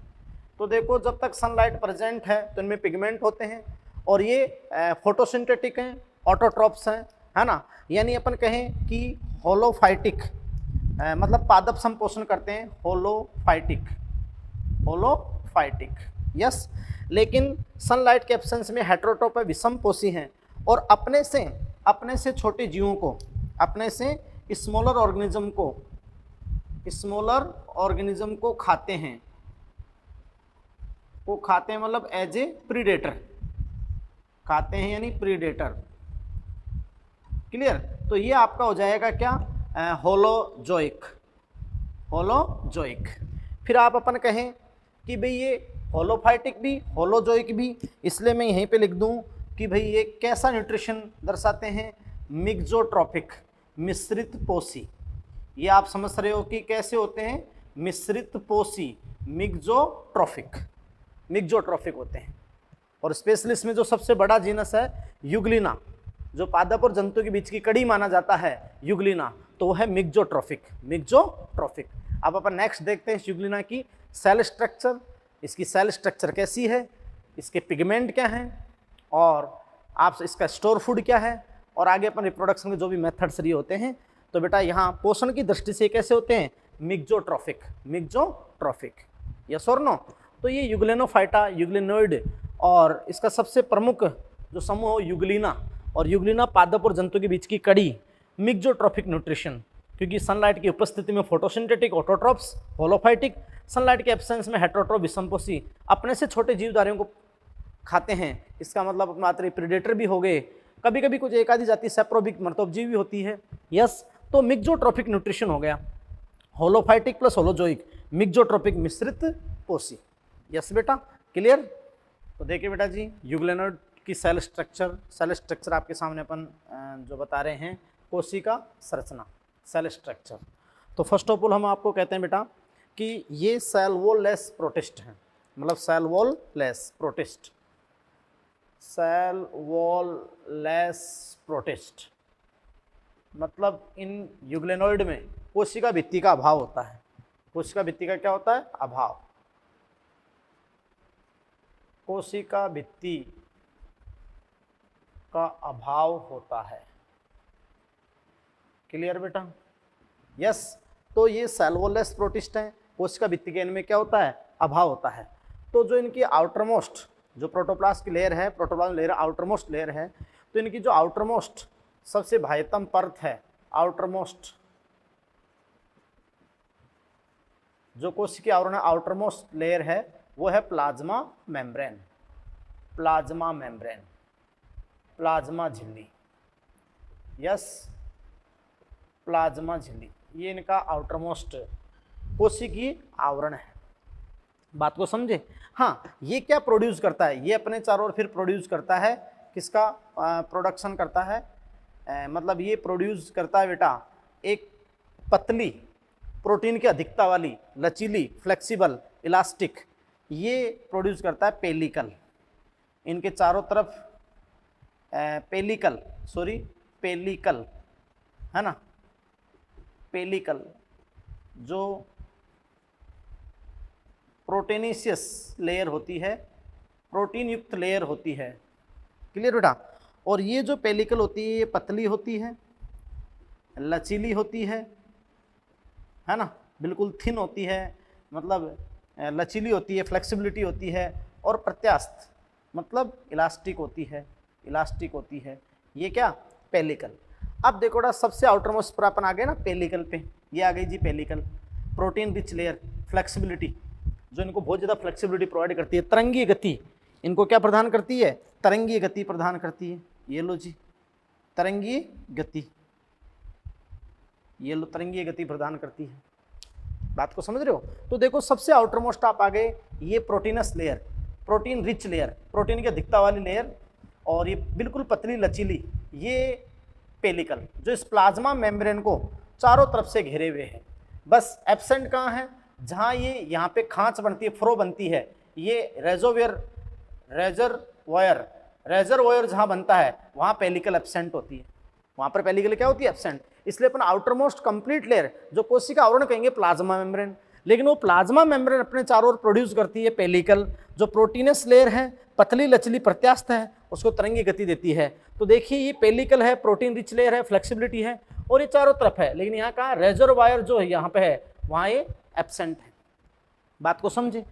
तो देखो जब तक सनलाइट प्रेजेंट है तो इनमें पिगमेंट होते हैं और ये फोटोसिंथेटिक हैं, ऑटोट्रॉप्स हैं, है ना। यानी अपन कहें कि होलोफाइटिक मतलब पादप संपोषण करते हैं, होलोफाइटिक, यस। लेकिन सनलाइट के एब्सेंस में हेटेरोट्रॉप है, विषमपोषी हैं और अपने से अपने से छोटे जीवों को, अपने से स्मॉलर ऑर्गेनिज्म को खाते हैं, मतलब एज ए प्रीडेटर, खाते हैं यानी प्रीडेटर। क्लियर? तो ये आपका हो जाएगा क्या, होलोजोइक। फिर आप अपन कहें कि भाई ये होलोफाइटिक भी होलोजोइक भी, इसलिए मैं यहीं पे लिख दूं कि भाई ये कैसा न्यूट्रिशन दर्शाते हैं, मिक्सोट्रॉफिक, मिश्रित पोषी। ये आप समझ रहे हो कि कैसे होते हैं, मिश्रित पोषी, मिक्सोट्रॉफिक होते हैं। और स्पेशली इसमें जो सबसे बड़ा जीनस है यूग्लिना, जो पादप और जंतु के बीच की कड़ी माना जाता है यूग्लिना, तो वो है मिक्सोट्रॉफिक। अब अपन नेक्स्ट देखते हैं यूग्लिना की सेल स्ट्रक्चर। इसकी सेल स्ट्रक्चर कैसी है, इसके पिगमेंट क्या हैं, और आप इसका स्टोर फूड क्या है, और आगे अपन रिप्रोडक्शन के जो भी मेथड्स ये होते हैं। तो बेटा यहाँ पोषण की दृष्टि से कैसे होते हैं, मिक्सोट्रॉफिक, यस और नो। तो ये यूग्लिनोफाइटा, यूग्लिनोइड, और इसका सबसे प्रमुख जो समूह हो यूग्लिना, और यूग्लिना पादप और जंतु के बीच की कड़ी, मिक्सोट्रॉफिक न्यूट्रिशन, क्योंकि सनलाइट की उपस्थिति में फोटोसिंथेटिक ऑटोट्रॉप्स, होलोफाइटिक, सनलाइट के एब्सेंस में हेटेरोट्रॉप विषमपोषी, अपने से छोटे जीवधारियों को खाते हैं। इसका मतलब मात्र प्रीडेटर भी हो गए, कभी कभी कुछ एक आधी जाति सैप्रोबिक मर्तोपजीवी भी होती है, यस। तो मिक्सोट्रॉफिक न्यूट्रिशन हो गया, होलोफाइटिक प्लस होलोजोइक, मिक्सोट्रॉफिक मिश्रित पोषी, यस बेटा, क्लियर। तो देखिए बेटा जी, यूग्लिनोइड की सेल स्ट्रक्चर आपके सामने अपन जो बता रहे हैं, कोशिका संरचना, सेल स्ट्रक्चर। तो फर्स्ट ऑफ ऑल हम आपको कहते हैं बेटा कि ये सेल वॉल लेस प्रोटिस्ट हैं, मतलब सेल वॉल लेस प्रोटिस्ट, मतलब इन यूग्लिनोइड में कोशिका भित्ति का अभाव होता है। कोशिका भित्ति का क्या होता है, अभाव, कोशिका भित्ति का अभाव होता है। क्लियर बेटा, यस। तो ये सेल वॉल लेस प्रोटिस्ट हैं, कोशिका भित्ति के इनमें क्या होता है, अभाव होता है। तो जो इनकी आउटरमोस्ट जो प्रोटोप्लास्ट की लेयर है, प्रोटोप्लाज्म लेयर आउटरमोस्ट लेयर है, तो इनकी जो आउटरमोस्ट सबसे बाह्यतम परत है, आउटरमोस्ट जो कोशिकी आवरण आउटरमोस्ट लेयर है, वो है प्लाज्मा मेम्ब्रेन, प्लाज्मा झिल्ली, यस, प्लाज्मा झिल्ली, ये इनका आउटरमोस्ट कोशिकीय आवरण है। बात को समझे। हाँ, ये क्या प्रोड्यूस करता है, ये अपने चारों ओर फिर प्रोड्यूस करता है, किसका प्रोडक्शन करता है, मतलब ये प्रोड्यूस करता है बेटा एक पतली प्रोटीन की अधिकता वाली, लचीली, फ्लेक्सिबल, इलास्टिक, ये प्रोड्यूस करता है पेलिकल। इनके चारों तरफ पेलिकल है ना, पेलिकल जो प्रोटीनिशियस लेयर होती है, प्रोटीन युक्त लेयर होती है। क्लियर बेटा। और ये जो पेलिकल होती है, ये पतली होती है, लचीली होती है ना, बिल्कुल थिन होती है, मतलब लचीली होती है, फ्लेक्सिबिलिटी होती है, और प्रत्यास्थ मतलब इलास्टिक होती है। ये क्या, पेलिकल। अब देखो बेटा, सबसे आउटरमोस्ट पर अपन आ गए ना पेलिकल पे, ये आ गई जी pellicle, protein rich layer, flexibility, जो इनको बहुत ज़्यादा फ्लेक्सिबिलिटी प्रोवाइड करती है, तरंगीय गति इनको क्या प्रदान करती है, तरंगीय गति प्रदान करती है। ये लो जी, तरंगीय गति, ये लो तरंगीय गति प्रदान करती है। बात को समझ रहे हो। तो देखो सबसे आउटरमोस्ट आप आ गए, ये proteins layer, protein rich layer, protein की अधिकता वाली लेयर, और ये बिल्कुल पतली लचीली, ये पेलिकल, जो इस प्लाज्मा मेम्ब्रेन को चारों तरफ से घेरे हुए है। बस एब्सेंट कहाँ है, जहाँ ये यहाँ पे खांच बनती है, फ्रो बनती है, ये रेजरवॉयर जहाँ बनता है, वहाँ पेलिकल एब्सेंट होती है, वहाँ पर पेलिकल क्या होती है, एब्सेंट। इसलिए अपन आउटरमोस्ट कंप्लीट लेयर जो कोशिका आवरण कहेंगे प्लाज्मा मेम्ब्रेन, लेकिन वो प्लाज्मा मेम्ब्रेन अपने चारों ओर प्रोड्यूस करती है पेलिकल, जो प्रोटीनस लेयर है, पतली लचली प्रत्यास्थ है, उसको तरंगी गति देती है। तो देखिए ये पेलिकल है, प्रोटीन रिच लेयर है, फ्लेक्सिबिलिटी है, और ये चारों तरफ है, लेकिन यहाँ का रेजरवायर जो है यहाँ पे है, वहाँ ये एब्सेंट है। बात को समझे।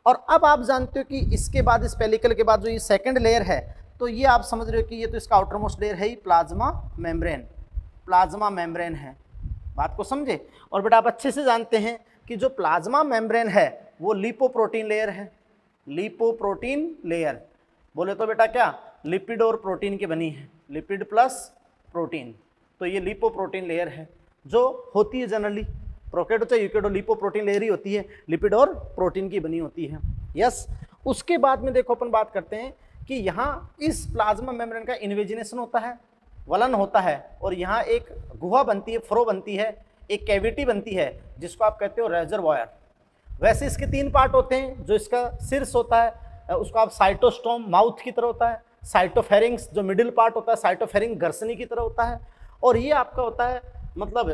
और अब आप जानते हो कि इसके बाद, इस पेलिकल के बाद जो ये सेकंड लेयर है, तो ये आप समझ रहे हो कि ये तो इसका आउटर मोस्ट लेयर है ही प्लाज्मा मेम्ब्रेन, प्लाज्मा मेम्ब्रेन है। बात को समझे। और बेटा आप अच्छे से जानते हैं कि जो प्लाज्मा मेम्ब्रेन है वो लिपोप्रोटीन लेयर है, लिपोप्रोटीन लेयर। बोले तो बेटा क्या, लिपिड और प्रोटीन की बनी है, लिपिड प्लस प्रोटीन, तो ये लिपोप्रोटीन लेयर है जो होती है जनरली प्रोकैरियोट चाहे यूकैरियोट, लिपोप्रोटीन लेयर ही होती है, लिपिड और प्रोटीन की बनी होती है। यस। उसके बाद में देखो अपन बात करते हैं कि यहाँ इस प्लाज्मा मेम्ब्रेन का इन्वेजिनेशन होता है, वलन होता है, और यहाँ एक गुहा बनती है, फ्रो बनती है, एक कैविटी बनती है जिसको आप कहते हो रेजरवॉयर। वैसे इसके 3 पार्ट होते हैं। जो इसका शीर्ष होता है उसको आप साइटोस्टोम माउथ की तरह होता है, साइटोफेरिंग्स जो मिडिल पार्ट होता है साइटोफेरिंग गर्सनी की तरह होता है, और ये आपका होता है मतलब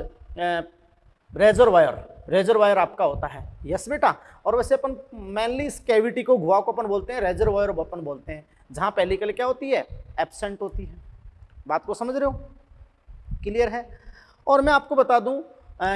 रेजरवॉयर, रेजरवॉयर आपका होता है। यस बेटा। और वैसे अपन मेनली इस कैविटी को, गुहा को अपन बोलते हैं रेजरवॉयर अपन बोलते हैं, जहाँ पेलिकल क्या होती है, एब्सेंट होती है। बात को समझ रहे हो, क्लियर है। और मैं आपको बता दूं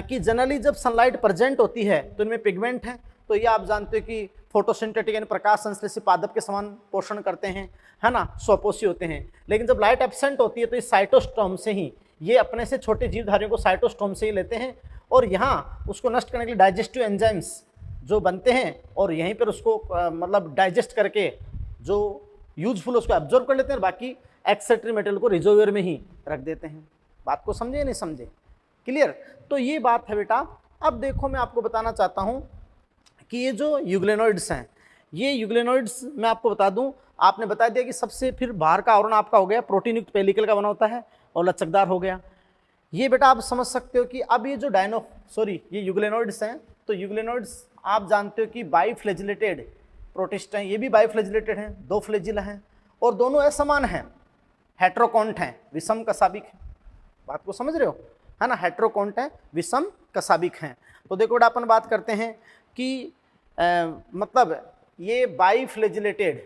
कि जनरली जब सनलाइट प्रेजेंट होती है तो इनमें पिगमेंट है, तो ये आप जानते हो कि फोटोसिंथेटिक यानी प्रकाश संश्लेषी पादप के समान पोषण करते हैं, है ना, स्वपोषी होते हैं। लेकिन जब लाइट एब्सेंट होती है तो इस साइटोस्टोम से ही, ये अपने से छोटे जीवधारियों को साइटोस्टोम से ही लेते हैं, और यहाँ उसको नष्ट करने के लिए डाइजेस्टिव एंजाइम्स जो बनते हैं, और यहीं पर उसको मतलब डाइजेस्ट करके जो यूजफुल उसको एब्जॉर्ब कर लेते हैं, बाकी एक्सेट्री मटेरियल को रिजर्वियर में ही रख देते हैं। बात को समझे नहीं समझे, क्लियर। तो ये बात है बेटा। अब देखो मैं आपको बताना चाहता हूँ कि ये जो यूग्लेनोइड्स हैं, ये यूग्लेनोइड्स मैं आपको बता दूं, आपने बता दिया कि सबसे फिर बाहर का आवरण आपका हो गया प्रोटीन युक्त पेलिकल का बना होता है और लचकदार हो गया। ये बेटा आप समझ सकते हो कि अब ये जो ये यूग्लेनोइड्स हैं, तो यूग्लेनोइड्स आप जानते हो कि बाइफ्लेजिलेटेड प्रोटिस्ट हैं, ये भी बाइफ्लेजिलेटेड हैं, 2 फ्लेजिला हैं, और दोनों असमान हैं, हेट्रोकॉन्ट हैं, विषम कसाबिक हैं। बात को समझ रहे हो, है ना, हेट्रोकॉन्ट हैं, विषम कसाबिक हैं। तो देखो बेटा अपन बात करते हैं कि मतलब ये बाइफ्लेजिलेटेड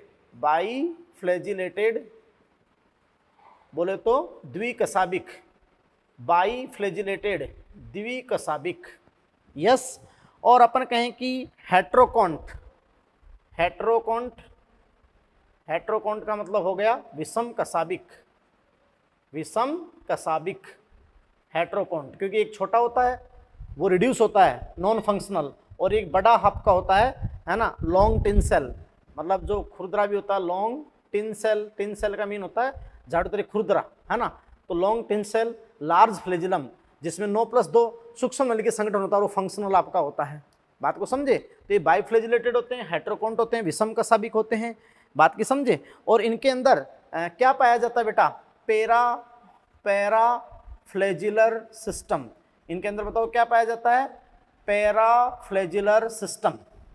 बोले तो द्विकसाबिक, बाइफ्लेजिलेटेड द्विकसाबिक। यस। और अपन कहें कि हेट्रोकॉन्ट का मतलब हो गया विषम कसाबिक हेट्रोकॉन्ट, क्योंकि एक छोटा होता है वो रिड्यूस होता है नॉन फंक्शनल, और एक बड़ा हब का होता है ना, लॉन्ग टिन सेल, मतलब जो खुरदरा भी होता है, लॉन्ग टिन सेल का मीन होता है झाड़ू तरी खुरदरा, है ना। तो long tinsel large flagellum जिसमें 9+2 सूक्ष्म नली के संगठन होता है, वो फंक्शनल आपका होता है। बात को समझे। तो ये बाइफ्लेजिलेटेड होते हैं, हेट्रोकॉन्ट होते हैं, विषम कसाबिक होते हैं। बात की समझे। और इनके अंदर क्या पाया जाता है बेटा, पैराफ्लेजिलर सिस्टम। इनके अंदर बताओ क्या पाया जाता है, पैराफ्लेजिलर सिस्टम,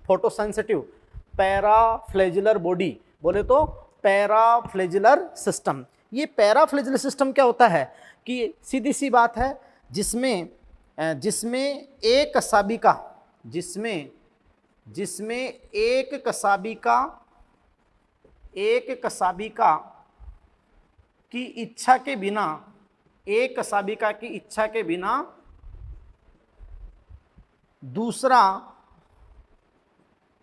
फोटोसेंसिटिव पैराफ्लेजिलर बॉडी, बोले तो पैराफ्लेजिलर सिस्टम। ये पैराफ्लेजिलर सिस्टम क्या होता है कि सीधी सी बात है, जिसमें एक कसाबिका की इच्छा के बिना दूसरा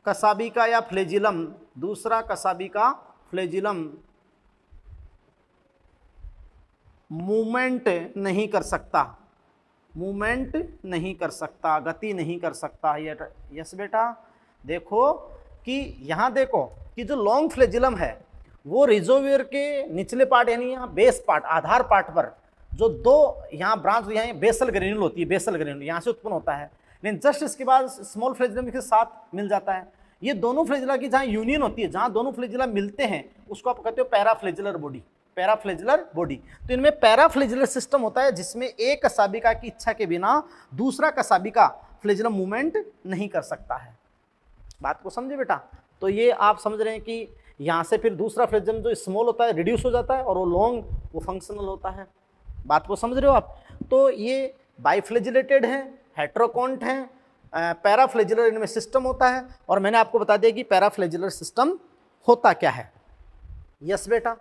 कसाबिका या दूसरा कसाबिका फ्लेजिलम मूवमेंट नहीं कर सकता, गति नहीं कर सकता। यस बेटा। देखो कि यहाँ देखो कि जो लॉन्ग फ्लेजिलम है वो रिजोवियर के निचले पार्ट यानी यहाँ बेस पार्ट, आधार पार्ट पर जो 2 यहाँ ब्रांच, यहाँ बेसल ग्रेन्यूल होती है, बेसल ग्रेन्यूल यहाँ से उत्पन्न होता है, लेकिन जस्ट इसके बाद स्मॉल फ्लेजिलम के साथ मिल जाता है। ये दोनों फ्लेजिला की जहाँ यूनियन होती है, जहाँ दोनों फ्लेजिला मिलते हैं, उसको आप कहते हो पैराफ्लेजिलर बॉडी। तो इनमें पैराफ्लेजिलर सिस्टम होता है जिसमें एक कसाबिका की इच्छा के बिना दूसरा कसाबिका फ्लेजिलम मूवमेंट नहीं कर सकता है। बात को समझे बेटा। तो ये आप समझ रहे हैं कि यहाँ से फिर दूसरा फ्लेजिलम जो स्मॉल होता है रिड्यूस हो जाता है, और वो लॉन्ग वो फंक्शनल होता है। बात को समझ रहे हो आप। तो ये बाइफ्लेजिलेटेड हैं, हेट्रोकॉन्ट हैं, पैराफ्लेजिलर इनमें सिस्टम होता है। और मैंने आपको बता दिया कि पैराफ्लेजिलर सिस्टम होता क्या है। यस बेटा।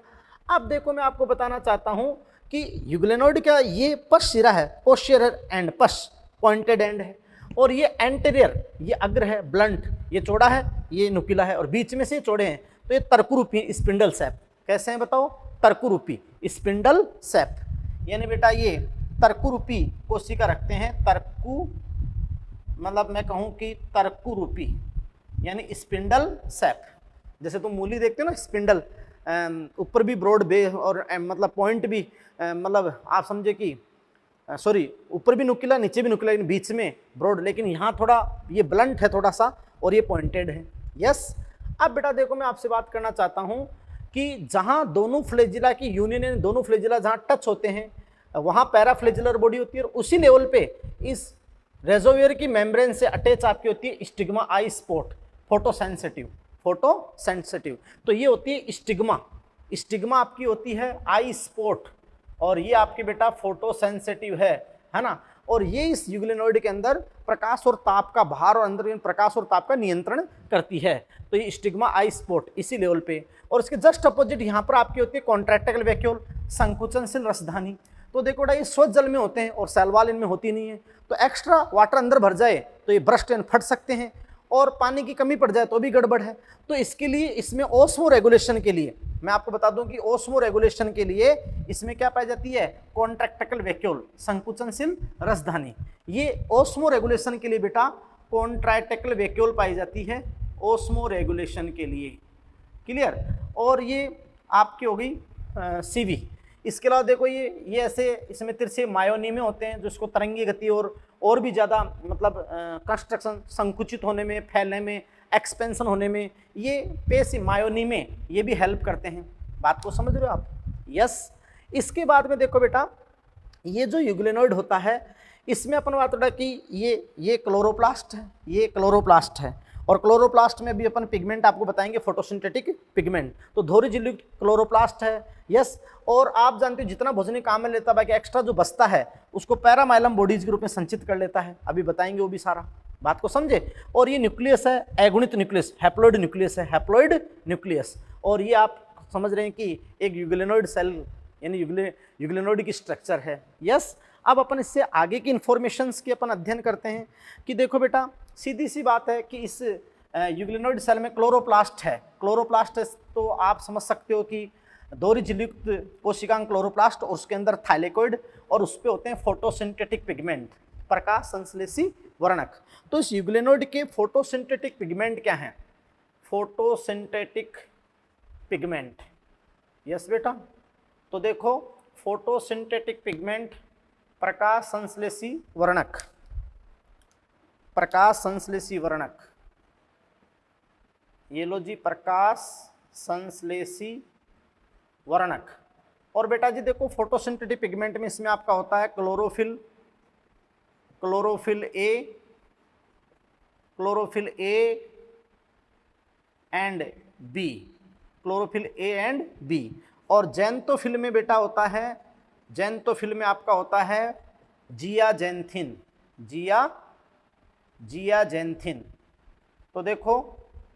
अब देखो मैं आपको बताना चाहता हूं कि यूग्लेनोइड का ये पश सिरा है, पोस्टीरियर एंड, पश पॉइंटेड एंड है, और ये एंटीरियर, ये अग्र है, ब्लंट, ये चौड़ा है, ये नुकीला है, और बीच में से चौड़े हैं, तो ये तरकुरूपी स्पिंडल्स है, कैसे हैं बताओ, तर्कुरूपी स्पिंडल सेप, यानी बेटा ये तर्कुरूपी कोशिका रखते हैं, तर्कु मतलब मैं कहूँ कि तर्कुरूपी यानी स्पिंडल सेप। जैसे तुम मूली देखते हो ना, स्पिंडल ऊपर भी ब्रॉड बे और मतलब पॉइंट भी मतलब आप समझे कि सॉरी ऊपर भी नुकीला नीचे भी नुकीला, बीच में ब्रॉड, लेकिन यहाँ थोड़ा ये ब्लंट है थोड़ा सा और ये पॉइंटेड है। यस। अब बेटा देखो मैं आपसे बात करना चाहता हूँ कि जहाँ दोनों फ्लैजिला की यूनियन है, दोनों फ्लैजिला जहाँ टच होते हैं वहाँ पैराफ्लैजिलर बॉडी होती है, और उसी लेवल पे इस रेजोवियर की मेम्ब्रेन से अटैच आपकी होती है स्टिग्मा आई स्पॉट, फोटोसेंसिटिव, फोटोसेंसिटिव। तो ये होती है स्टिग्मा, स्टिग्मा आपकी होती है आई स्पॉट, और ये आपकी बेटा फोटोसेंसिटिव है ना। और ये इस यूग्लिनोइड के अंदर प्रकाश और ताप का भार और अंदर प्रकाश और ताप का नियंत्रण करती है। तो ये स्टिग्मा आई स्पॉट इसी लेवल पे, और इसके जस्ट अपोजिट यहाँ पर आपकी होती है कॉन्ट्रैक्टाइल वैक्यूल, संकुचनशील रसधानी। तो देखो बेटा ये स्वच्छ जल में होते हैं और सेल वॉल इनमें होती नहीं है, तो एक्स्ट्रा वाटर अंदर भर जाए तो ये ब्रस्ट एंड फट सकते हैं, और पानी की कमी पड़ जाए तो भी गड़बड़ है। तो इसके लिए इसमें ओस्मो रेगुलेशन के लिए मैं आपको बता दूं कि ओस्मो रेगुलेशन के लिए इसमें क्या पाई जाती है, कॉन्ट्रैक्टाइल वैक्यूल, संकुचनशील रसधानी। ये ओस्मो रेगुलेशन के लिए बेटा कॉन्ट्रैक्टाइल वैक्यूल पाई जाती है, ओस्मो रेगुलेशन के लिए। क्लियर। और ये आपकी हो गई सीवी। इसके अलावा देखो ये ऐसे इसमें तिरछे मायोनीमे होते हैं जो इसको तरंगी गति और भी ज़्यादा मतलब कंस्ट्रक्शन संकुचित होने में, फैलने में, एक्सपेंशन होने में ये पेशी मायोनीमे ये भी हेल्प करते हैं। बात को समझ रहे हो आप? यस। इसके बाद में देखो बेटा ये जो यूग्लिनोइड होता है इसमें अपन बात करें कि ये क्लोरोप्लास्ट है, ये क्लोरोप्लास्ट है, और क्लोरोप्लास्ट में भी अपन पिगमेंट आपको बताएंगे, फोटोसिंथेटिक पिगमेंट। तो धोरी झिल्ली क्लोरोप्लास्ट है। यस। और आप जानते हो जितना भोजन काम में लेता है बाकी एक्स्ट्रा जो बचता है उसको पैरामाइलम बॉडीज के रूप में संचित कर लेता है, अभी बताएंगे वो भी सारा। बात को समझे। और ये न्यूक्लियस है, एगुणित न्यूक्लियस, हैप्लॉइड न्यूक्लियस है, हैप्लॉइड न्यूक्लियस। और ये आप समझ रहे हैं कि एक यूग्लिनोइड सेल यानी यूग्लिनोइड की स्ट्रक्चर है। यस। अब अपन इससे आगे की इंफॉर्मेशंस की अपन अध्ययन करते हैं कि देखो बेटा सीधी सी बात है कि इस यूग्लिनोइड सेल में क्लोरोप्लास्ट है, क्लोरोप्लास्ट है तो आप समझ सकते हो कि दोहरी झिल्लीयुक्त कोशिकांग क्लोरोप्लास्ट, और उसके अंदर थाइलेकोइड, और उस पे होते हैं फोटोसिंथेटिक पिगमेंट, प्रकाश संश्लेषी वर्णक। तो इस यूग्लिनोइड के फोटोसिंथेटिक पिगमेंट क्या हैं? Photosynthetic pigment. यस बेटा। तो देखो फोटोसिंथेटिक पिगमेंट प्रकाश संश्लेषी वर्णक, प्रकाश संश्लेषी वर्णक, ये लो जी प्रकाश संश्लेषी वर्णक। और बेटा जी देखो फोटोसिंथेटिक पिगमेंट में इसमें आपका होता है chlorophyll, chlorophyll A and B, chlorophyll A and B. और जैंथोफिल में बेटा होता है, जैंथोफिल में आपका होता है जियाजेंथिन, जियाजेंथिन। तो देखो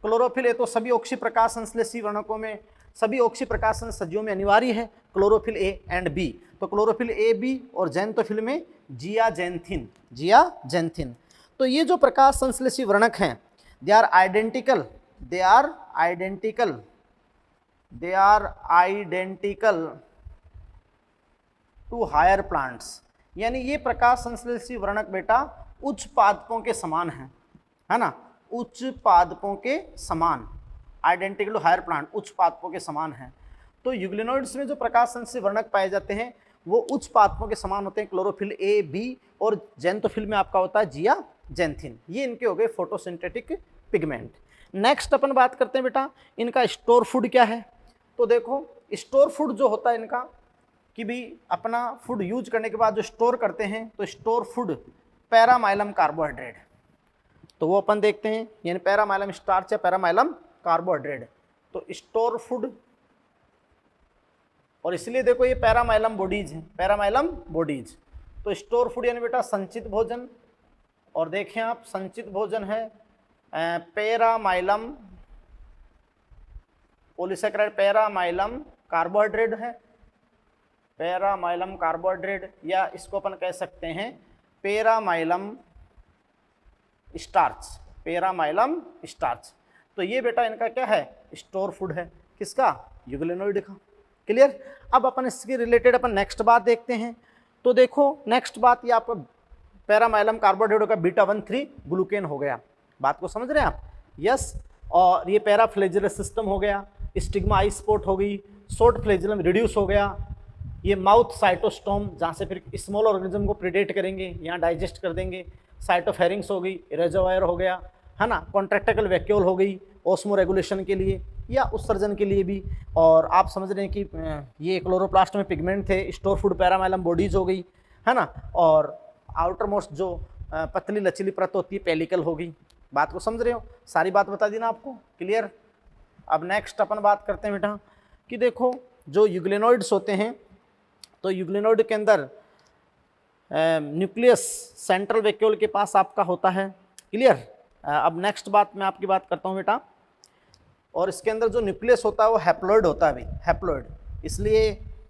क्लोरोफिल ए तो सभी ऑक्सी प्रकाश संश्लेषी वर्णकों में, सभी ऑक्सी प्रकाश सजीवों में अनिवार्य है क्लोरोफिल ए एंड बी। तो क्लोरोफिल ए बी और जैंथोफिल में जियाजेंथिन, जियाजेंथिन। तो ये जो प्रकाश संश्लेषी वर्णक हैं they are identical, they are identical, they are identical to higher plants. यानी ये प्रकाश संश्लेषी वर्णक बेटा उच्च पादपों के समान है ना, उच्च पादपों के समान, आइडेंटिकल टू हायर प्लांट, उच्च पादपों के समान है। तो यूग्लिनोइड्स में जो प्रकाश संश्लेषी वर्णक पाए जाते हैं वो उच्च पादपों के समान होते हैं, क्लोरोफिल ए बी, और जैंथोफिल में आपका होता है जियाजेंथिन। ये इनके हो गए फोटोसिंथेटिक पिगमेंट। नेक्स्ट अपन बात करते हैं बेटा इनका स्टोर फूड क्या है। तो देखो स्टोर फूड जो होता है इनका कि भी अपना फूड यूज करने के बाद जो स्टोर करते हैं, तो स्टोर फूड पैरामाइलम कार्बोहाइड्रेट, तो वो अपन देखते हैं, यानी पैरामाइलम स्टार्च या पैरामाइलम कार्बोहाइड्रेट। तो स्टोर फूड, और इसलिए देखो ये पैरामाइलम बॉडीज है, पैरामाइलम बॉडीज। तो स्टोर फूड यानी बेटा संचित भोजन, और देखें आप संचित भोजन है पैरामाइलम पॉलीसेकेराइड, पैरामाइलम कार्बोहाइड्रेट है, पैरामाइलम कार्बोहाइड्रेट, या इसको अपन कह सकते हैं पैरामाइलम स्टार्च, पैरामाइलम स्टार्च। तो ये बेटा इनका क्या है, स्टोर फूड है, किसका, यूग्लिनोइड का। क्लियर। अब अपन इसके रिलेटेड अपन नेक्स्ट बात देखते हैं। तो देखो नेक्स्ट बात ये आपका पैरामाइलम कार्बोहाइड्रेट का बीटा 1,3 ग्लूकेन हो गया। बात को समझ रहे हैं आप? यस। और ये पैराफ्लेजिलस सिस्टम हो गया, स्टिग्मा आई स्पॉट हो गई, शॉर्ट फ्लेजिलम रिड्यूस हो गया, ये माउथ साइटोस्टोम जहाँ से फिर स्मॉल ऑर्गेनिज्म को प्रिडेट करेंगे, यहाँ डाइजेस्ट कर देंगे, साइटोफेरिंग्स हो गई, रेजोवायर हो गया, है ना, कॉन्ट्रैक्टिकल वैक्यूल हो गई ऑस्मो रेगुलेशन के लिए या उत्सर्जन के लिए भी। और आप समझ रहे हैं कि ये क्लोरोप्लास्ट में पिगमेंट थे, स्टोर फूड पैरामाइलम बॉडीज हो गई, है ना, और आउटर मोस्ट जो पतली लचीली परत होती है पेलिकल हो गई। बात को समझ रहे हो? सारी बात बता दी ना आपको? क्लियर। अब नेक्स्ट अपन बात करते हैं बेटा कि देखो जो यूग्लिनोइड्स होते हैं, तो यूग्लिनोइड के अंदर न्यूक्लियस सेंट्रल वैक्यूल के पास आपका होता है। क्लियर। अब नेक्स्ट बात मैं आपकी बात करता हूँ बेटा, और इसके अंदर जो न्यूक्लियस होता है वो हैप्लॉइड होता है भाई, हैप्लॉइड। इसलिए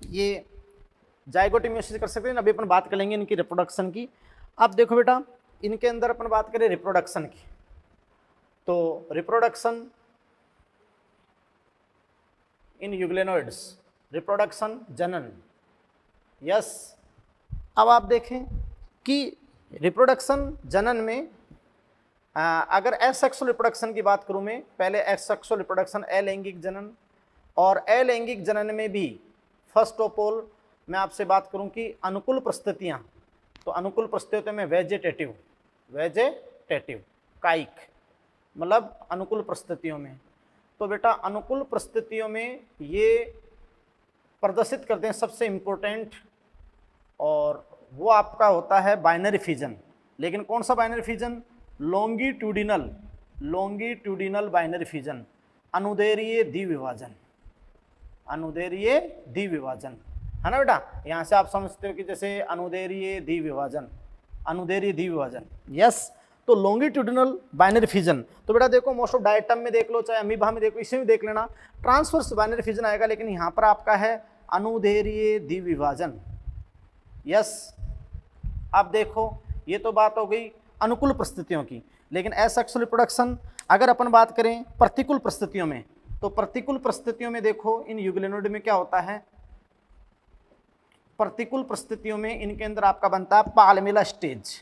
ये जाइगोटिक मियोसिस कर सकते हैं। अभी अपन बात करेंगे इनकी रिप्रोडक्शन की। अब देखो बेटा इनके अंदर अपन बात करें रिप्रोडक्शन की, तो रिप्रोडक्शन इन यूग्लिनोइड्स, रिप्रोडक्शन जनन। यस। अब आप देखें कि रिप्रोडक्शन जनन में अगर एसेक्सुअल रिप्रोडक्शन की बात करूं मैं, पहले एसेक्सुअल रिप्रोडक्शन अलैंगिक जनन, और अलैंगिक जनन में भी फर्स्ट ऑफ ऑल मैं आपसे बात करूं कि अनुकूल परिस्थितियां, तो अनुकूल परिस्थितियों में वेजेटेटिव, वेजेटेटिव कायिक, मतलब अनुकूल परिस्थितियों में, तो बेटा अनुकूल परिस्थितियों में ये प्रदर्शित करते हैं सबसे इम्पोर्टेंट, और वो आपका होता है बाइनरी फिजन। लेकिन कौन सा binary fission? Longitudinal, longitudinal binary fission, अनुदैर्घ्य द्विविभाजन, अनुदैर्घ्य द्विविभाजन, है ना बेटा। यहाँ से आप समझते हो कि जैसे अनुदैर्घ्य द्विविभाजन, अनुदैर्घ्य द्विविभाजन। यस। तो लॉन्गिट्यूडिनल बाइनरी फिजन, तो बेटा देखो मोस्ट ऑफ डायटम में देख लो, चाहे अमीबा में देखो, इसे भी देख लेना, ट्रांसवर्स बाइनरी फिजन आएगा, लेकिन यहाँ पर आपका है अनुदैर्घ्य द्विविभाजन। यस। अब देखो ये तो बात हो गई अनुकूल परिस्थितियों की, लेकिन एसेक्सुअल रिप्रोडक्शन अगर अपन बात करें प्रतिकूल परिस्थितियों में, तो प्रतिकूल परिस्थितियों में देखो इन यूग्लिनोइड में क्या होता है, प्रतिकूल परिस्थितियों में इनके अंदर आपका बनता है पाल्मेला स्टेज,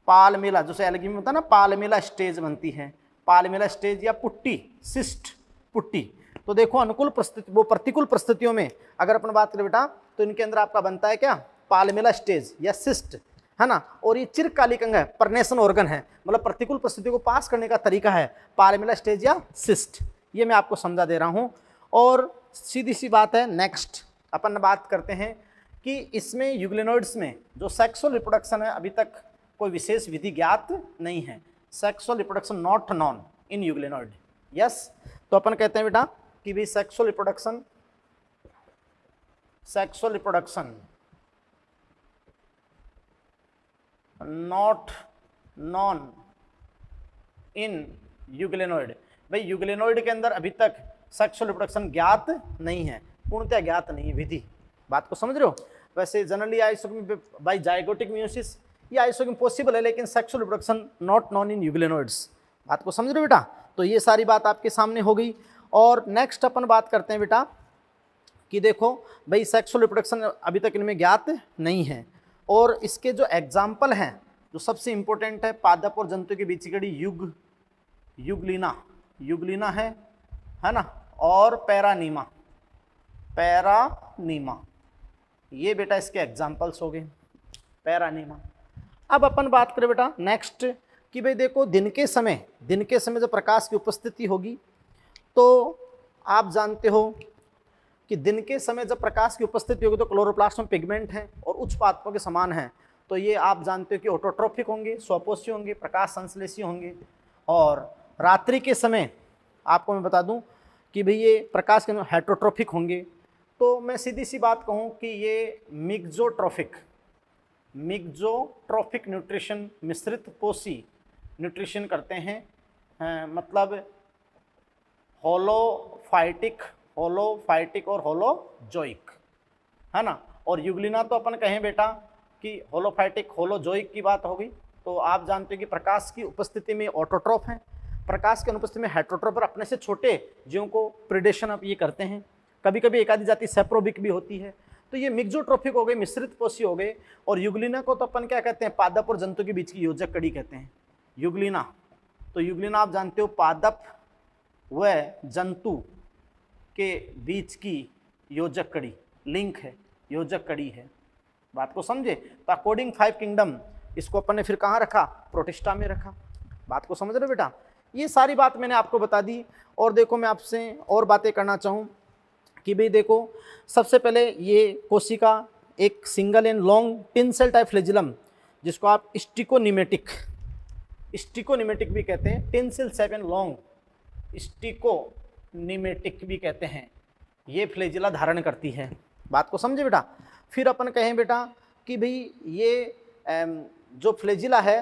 पाल्मेला, जैसे एल्गी में होता है ना पाल्मेला स्टेज बनती है, पाल्मेला स्टेज या पुट्टी, सिस्ट पुट्टी। तो देखो अनुकूल परिस्थिति, वो प्रतिकूल परिस्थितियों में अगर अपन बात करें बेटा, तो इनके अंदर आपका बनता है क्या, पाल्मेला स्टेज या सिस्ट, है ना। और ये चिरकालिक अंग है, परनेशन ऑर्गन है, मतलब प्रतिकूल परिस्थितियों को पास करने का तरीका है पाल्मेला स्टेज या सिस्ट। ये मैं आपको समझा दे रहा हूँ। और सीधी सी बात है, नेक्स्ट अपन बात करते हैं कि इसमें यूग्लिनोइड्स में जो सेक्सुअल रिप्रोडक्शन है अभी तक कोई विशेष विधि ज्ञात नहीं है, sexual reproduction not non in यूग्लिनोइड। Yes. तो अपन कहते हैं बेटा कि भाई sexual reproduction, sexual reproduction not non in यूग्लिनोइड। भाई यूग्लिनोइड के अंदर अभी तक सेक्सुअल रिप्रोडक्शन ज्ञात नहीं है, पूर्णतः ज्ञात नहीं है विधि। बात को समझ रहे हो? वैसे जनरली आइसोगमी बाय जाइगोटिक मियोसिस ये आइसोगमी पॉसिबल है, लेकिन sexual reproduction not non in euglenoids. बात को समझ रहे हो बेटा? तो ये सारी बात आपके सामने हो गई। और नेक्स्ट अपन बात करते हैं बेटा कि देखो भाई सेक्सुअल रिप्रोडक्शन अभी तक इनमें ज्ञात नहीं है, और इसके जो एग्जाम्पल हैं, जो सबसे इंपॉर्टेंट है पादप और जंतु के बीच की कड़ी युग्लिना, युग्लिना है ना, और पैरानीमा, पैरानीमा, ये बेटा इसके एग्जाम्पल्स हो गए, पैरानीमा। अब अपन बात करें बेटा नेक्स्ट कि भाई देखो दिन के समय जब प्रकाश की उपस्थिति होगी, तो आप जानते हो कि दिन के समय जब प्रकाश की उपस्थिति होगी तो क्लोरोप्लास्ट में पिगमेंट हैं और उच्च पादपों के समान हैं, तो ये आप जानते हो कि ऑटोट्रोफिक होंगे, स्वपोषी होंगे, प्रकाश संश्लेषी होंगे। और रात्रि के समय आपको मैं बता दूं कि भाई ये प्रकाश के हेटरोट्रोफिक होंगे। तो मैं सीधी सी बात कहूं कि ये मिक्सोट्रोफिक न्यूट्रिशन, मिश्रित पोषी न्यूट्रिशन करते हैं, मतलब होलोफाइटिक और होलोजोइक, है ना। और युग्लिना तो अपन कहें बेटा कि होलोफाइटिक होलोजोइक की बात होगी, तो आप जानते हैं कि प्रकाश की उपस्थिति में ऑटोट्रोफ हैं, प्रकाश की अनुपस्थिति में हेटरोट्रोफ अपने से छोटे जीवों को प्रिडेशन अब ये करते हैं। कभी कभी एक आधी जाति सेप्रोबिक भी होती है। तो ये मिक्सोट्रोफिक हो गए, मिश्रित पोषी हो गए। और युगलिना को तो अपन क्या कहते हैं, पादप और जंतु के बीच की योजक कड़ी कहते हैं, युगलिना। तो युगलिना आप जानते हो पादप व जंतु के बीच की योजक कड़ी, लिंक है, योजक कड़ी है। बात को समझे। तो अकॉर्डिंग 5 किंगडम इसको अपन ने फिर कहाँ रखा, प्रोटिस्टा में रखा। बात को समझ रहे हो बेटा। ये सारी बात मैंने आपको बता दी। और देखो मैं आपसे और बातें करना चाहूँ कि भाई देखो, सबसे पहले ये कोशिका एक single and long tinsel type flagellum, जिसको आप स्टिकोनिमेटिक भी कहते हैं, टिन सेल 7 लॉन्ग स्टिकोनिमेटिक भी कहते हैं, ये फ्लैजिला धारण करती है। बात को समझे बेटा। फिर अपन कहें बेटा कि भाई ये जो फ्लैजिला है,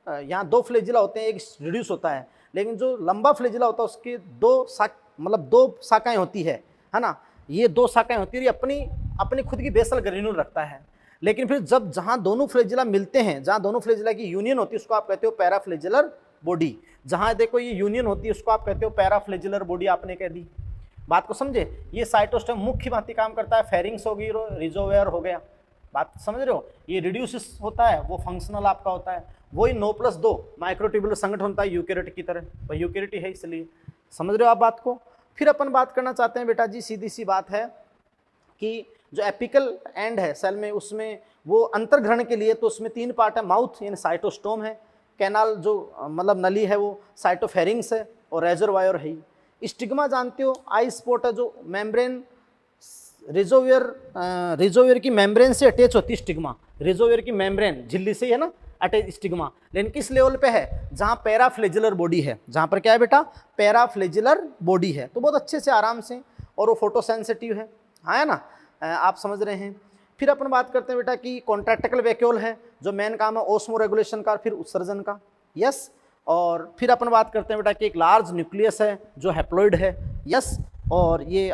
यहाँ 2 फ्लैजिला होते हैं, एक रिड्यूस होता है, लेकिन जो लंबा फ्लैजिला होता है उसके 2 शाखाएं होती है ना। ये 2 शाखाएं होती है, ये अपनी खुद की बेसल ग्रेन्यूल रखता है। लेकिन फिर जब जहाँ दोनों फ्लैजिला मिलते हैं, जहाँ दोनों फ्लैजिला की यूनियन होती है, उसको आप कहते हो पैराफ्लैजिलर बॉडी। जहाँ देखो ये यूनियन होती है उसको आप कहते हो पैराफ्लैजिलर बॉडी, आपने कह दी। बात को समझे। ये साइटोस्टोम मुख्य भांति काम करता है, फेरिंग्स हो गई, रिजोवेयर हो गया। बात समझ रहे हो। ये रिड्यूसिस होता है, वो फंक्शनल आपका होता है। वही 9+2 माइक्रोट्यूबुलर संगठन होता है यूकेरियोट की तरह, वही यूकेरियोट है, इसलिए समझ रहे हो आप बात को। फिर अपन बात करना चाहते हैं बेटा जी, सीधी सी बात है कि जो एपिकल एंड है सेल में, उसमें वो अंतर्ग्रहण के लिए तो उसमें 3 पार्ट है। माउथ यानी साइटोस्टोम है, कैनाल जो मतलब नली है वो साइटोफेरिंग्स है, और रेजरवायर है। स्टिग्मा जानते हो, आई स्पॉट है जो मेम्ब्रेन रिजोवियर की मेम्ब्रेन से अटैच होती है। स्टिग्मा रिजोवियर की मेम्ब्रेन झिल्ली से ही है ना अटैच स्टिग्मा, लेकिन किस लेवल पे है, जहाँ पैराफ्लैजिलर बॉडी है, जहाँ पर क्या है बेटा, पैराफ्लैजिलर बॉडी है। तो बहुत अच्छे से आराम से, और वो फोटोसेंसिटिव है, हाँ है ना, आप समझ रहे हैं। फिर अपन बात करते हैं बेटा कि कॉन्ट्रैक्टिकल वैक्यूल है, जो मेन काम है ओस्मो रेगुलेशन का, फिर उत्सर्जन का। यस। और फिर अपन बात करते हैं बेटा कि एक लार्ज न्यूक्लियस है जो हैप्लॉइड है। यस। और ये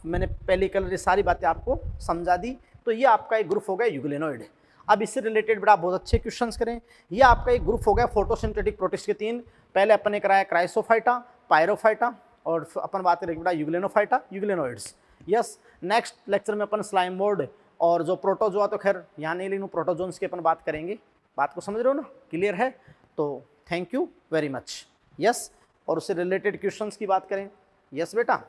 मैंने पहले कल ये सारी बातें आपको समझा दी। तो ये आपका एक ग्रुप हो गया यूग्लेनोइड। अब इससे रिलेटेड बेटा बहुत अच्छे क्वेश्चंस करें। ये आपका एक ग्रुप हो गया फोटोसिंथेटिक प्रोटिस्ट के 3। पहले अपन ने कराया क्राइसोफाइटा, पायरोफाइटा, और अपन बात करेंगे बेटा यूग्लेनोफाइटा, यूग्लेनोइड्स। यस। नेक्स्ट लेक्चर में अपन स्लाइम बोर्ड और जो प्रोटोजोआ, तो खैर यहाँ नहीं लेकिन प्रोटोजोन्स की अपन बात करेंगे। बात को समझ रहे हो ना, क्लियर है। तो thank you very much. Yes. और उससे रिलेटेड क्वेश्चंस की बात करें। यस बेटा।